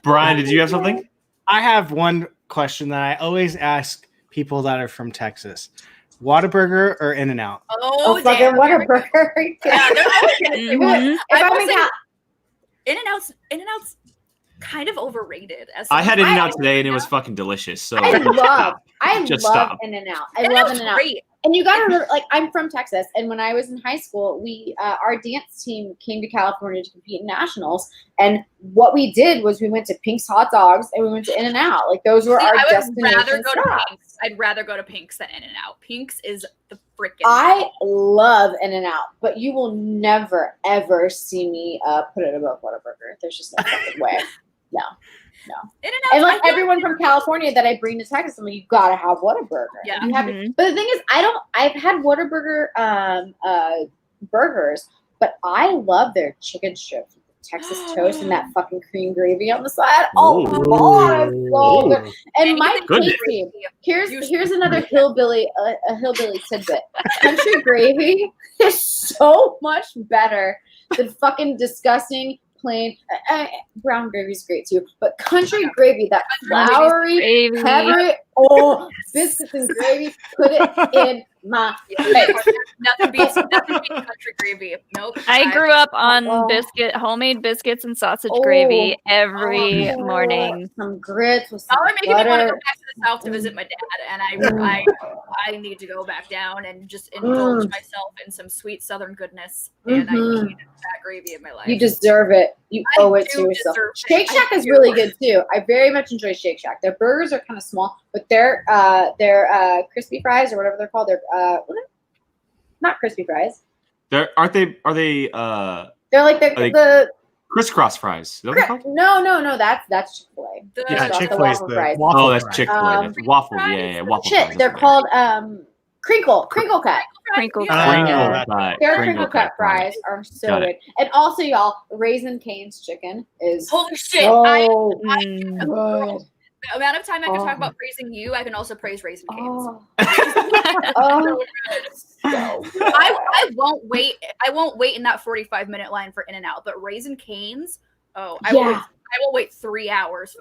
Brian, did you have something? I have one question that I always ask people that are from Texas. Whataburger or In-N-Out? Oh fucking Whataburger. Yeah, they're always gonna say Mhm. In-N-Out's kind of overrated. I had In-N-Out today and it was fucking delicious. So I love stop. In-N-Out. I love In-N-Out. Great. And you gotta remember, like, I'm from Texas, and when I was in high school, we our dance team came to California to compete in nationals, and what we did was we went to Pink's Hot Dogs and we went to In-N-Out. Like those were our destinations. I'd rather go to Pink's than In-N-Out. Pink's is the freaking. I love In-N-Out, but you will never ever see me put it above Whataburger. There's just no fucking way. No. In-N-Out, And like everyone from California that I bring to Texas, I'm like, you gotta have Whataburger. Yeah. You have to- But the thing is, I've had Whataburger burgers, but I love their chicken strips with the Texas toast and that fucking cream gravy on the side. Oh, God, it's so good. And my Goodness. team, here's another hillbilly tidbit. Country gravy is so much better than fucking disgusting plain brown gravy is great too, but country gravy, that floury, peppery, biscuits and gravy, put it in my face. Nothing beats country gravy. Nope. I grew up on homemade biscuits and sausage gravy every Oh, morning. Some grits with some Y'all are making me want to butter. go back to the South to visit my dad, and I need to go back down and just indulge myself in some sweet Southern goodness, and I need that gravy in my life. You deserve it. You owe it to do yourself. deserve it. Shake Shack I is do. really good too. I very much enjoy Shake Shack. Their burgers are kind of small, but their crispy fries or whatever they're called, they're not crispy fries. Are they They're like Are they- the crisscross fries. Is that what they're called? No. That's Chick-fil-A. Yeah, The Chick-fil-A's waffle the fries. waffle Oh, that's fries. Chick-fil-A. That's waffle. Yeah, waffle Shit, fries. they're called crinkle cut. Crinkle Yeah. Crinkle that's cut. Their Crinkle cut fries are so Got good. And also, y'all, Raising Cane's chicken is Holy shit! so Mm. good. The amount of time I can Oh. talk about praising you, I can also praise Raisin Canes. Oh, I won't wait. I won't wait in that 45-minute line for In-N-Out, but Raisin Canes. Oh, I will wait 3 hours.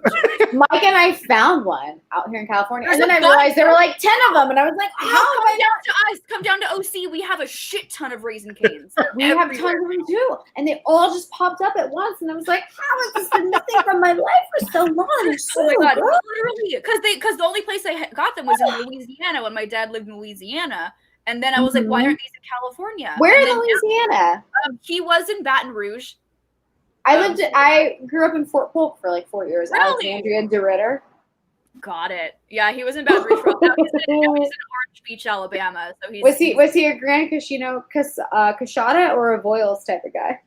Mike and I found one out here in California, There's and then a I bunch. realized there were like 10 of them, and I was like, "How have I not?" to us? Come down to OC. We have a shit ton of Raisin Canes. We have tons of them too, and they all just popped up at once, and I was like, "How has this been missing from my life for so long?" They're so Oh my god! good. Literally, because the only place I got them was in Louisiana when my dad lived in Louisiana, and then I was like, "Why aren't these in California?" Where And in then, Louisiana? he was in Baton Rouge. I grew up in Fort Polk for like 4 years. Really? Alexandria DeRitter. Got it. Yeah, he was in Baton Rouge. Now he's in Orange Beach, Alabama. So Was he a Grand Casino Cashada or a Voiles type of guy?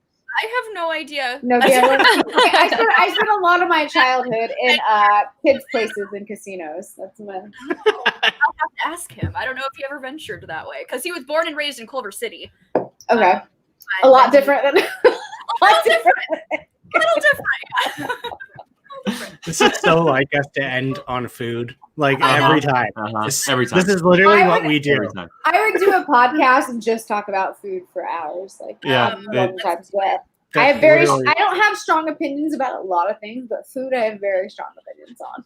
I have no idea. No, I spent a lot of my childhood in kids' places and casinos. That's my. I'll have to ask him. I don't know if he ever ventured that way because he was born and raised in Culver City. Okay, a lot different than. A little different. This is so like us to end on food, like every time. Every time. This is literally what would- we do. Every time. I would do a podcast and just talk about food for hours. Like, Yeah, one time sweat. I That's have very. literally- I don't have strong opinions about a lot of things, but food I have very strong opinions on.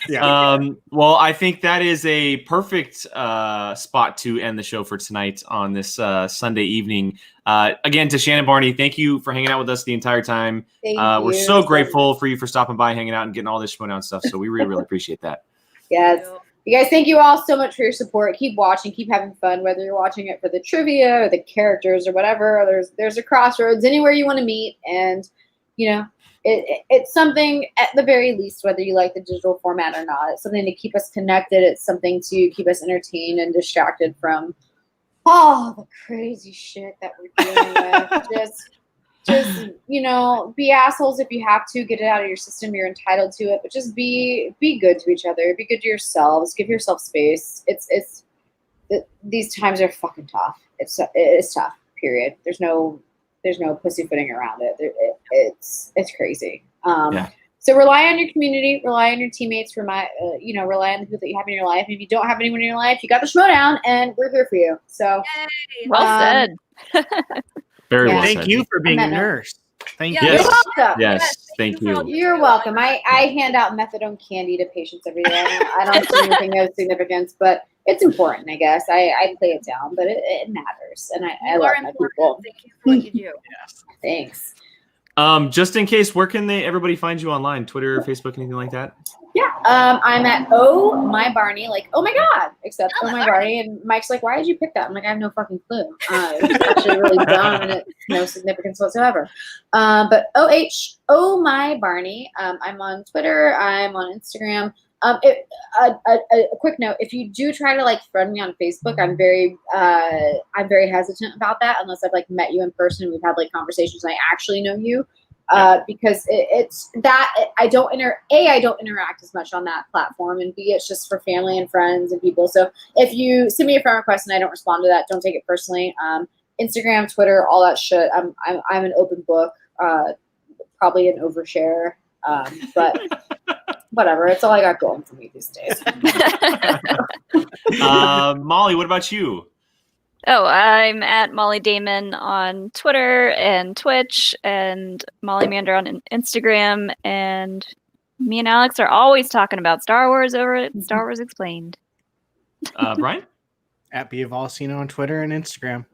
Yeah. Well, I think that is a perfect spot to end the show for tonight on this Sunday evening. Again, to Shannon Barney, thank you for hanging out with us the entire time. Thank We're you. so grateful for you for stopping by, hanging out, and getting all this showdown stuff. So we really, really appreciate that. Yes. You guys, thank you all so much for your support. Keep watching, keep having fun, whether you're watching it for the trivia or the characters or whatever. There's a crossroads anywhere you want to meet, and it's something at the very least, whether you like the digital format or not. It's something to keep us connected. It's something to keep us entertained and distracted from all the crazy shit that we're dealing with. Just be assholes if you have to. Get it out of your system. You're entitled to it, but just be good to each other. Be good to yourselves. Give yourself space. These times are fucking tough. It is tough. Period. There's no pussyfooting around it. It's crazy. So rely on your community. Rely on your teammates. Rely on the people that you have in your life. If you don't have anyone in your life, you got the Schmodown, and we're here for you. So Well said. Very well Thank said. you for being a On that note. nurse. Thank Yeah. you. Yes. You're welcome. Yes, thank you. You're welcome. I hand out methadone candy to patients every day. I don't see anything of significance, but it's important, I guess. I play it down, but it matters, and I You love are my important. people. Thank you for what you do. Thanks. Just in case, where can everybody find you online? Twitter, Facebook, anything like that? Yeah. I'm at My Barney, like, oh my God, except Oh My Barney. And Mike's like, why did you pick that? I'm like, I have no fucking clue. It's actually really dumb and it's no significance whatsoever. But Oh My Barney. I'm on Twitter. I'm on Instagram. A quick note: if you do try to friend me on Facebook, I'm very hesitant about that unless I've met you in person and we've had conversations and I actually know you. Because it's that I don't interact as much on that platform, and B, it's just for family and friends and people. So if you send me a friend request and I don't respond to that, don't take it personally. Instagram, Twitter, all that shit. I'm an open book, probably an overshare, but whatever. It's all I got going for me these days. Molly, what about you? Oh, I'm at Molly Damon on Twitter and Twitch, and Molly Mander on Instagram. And me and Alex are always talking about Star Wars over at Star Wars Explained. Brian? At Biavalcino on Twitter and Instagram.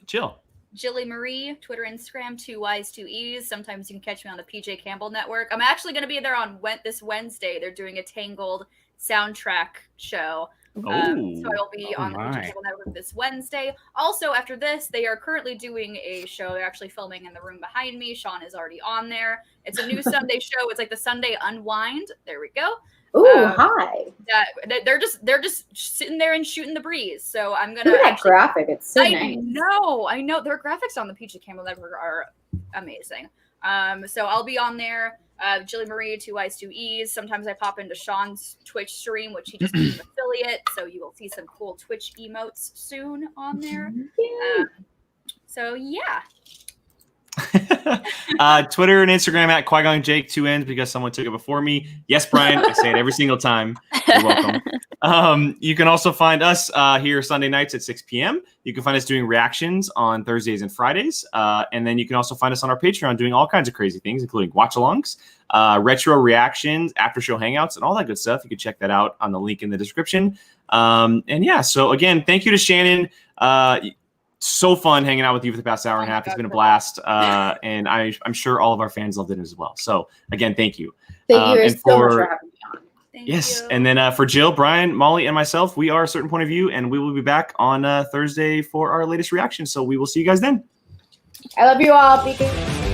Jill? Jilly Marie, Twitter, Instagram, 2 Y's, 2 E's. Sometimes you can catch me on the PJ Campbell Network. I'm actually going to be there on this Wednesday. They're doing a Tangled soundtrack show. So I'll be on the PJ Campbell Network this Wednesday. Also, after this, they are currently doing a show. They're actually filming in the room behind me. Sean is already on there. It's a new Sunday show. It's like the Sunday Unwind. There we go. Ooh, hi. They're just sitting there and shooting the breeze. So I'm gonna Look at that graphic. It's so I nice. know. Their graphics on the PJ Campbell Network are amazing. So I'll be on there. Jilly Marie, 2 Y's, 2 E's. Sometimes I pop into Sean's Twitch stream, which he just became an affiliate. So you will see some cool Twitch emotes soon on there. So yeah. Twitter and Instagram at Qui-Gon Jake, 2 N's because someone took it before me. Yes, Brian, I say it every single time. You're welcome. You can also find us here Sunday nights at 6 p.m. You can find us doing reactions on Thursdays and Fridays. And then you can also find us on our Patreon doing all kinds of crazy things, including watch-alongs, retro reactions, after-show hangouts, and all that good stuff. You can check that out on the link in the description. And yeah, so again, thank you to Shannon. So fun hanging out with you for the past hour and a half. It's been a blast. And I'm sure all of our fans loved it as well. So again, thank you. Thank you so much for having me on. Thank Yes. you. And then for Jill, Brian, Molly, and myself, we are A Certain Point of View, and we will be back on Thursday for our latest reaction. So we will see you guys then. I love you all. Be good.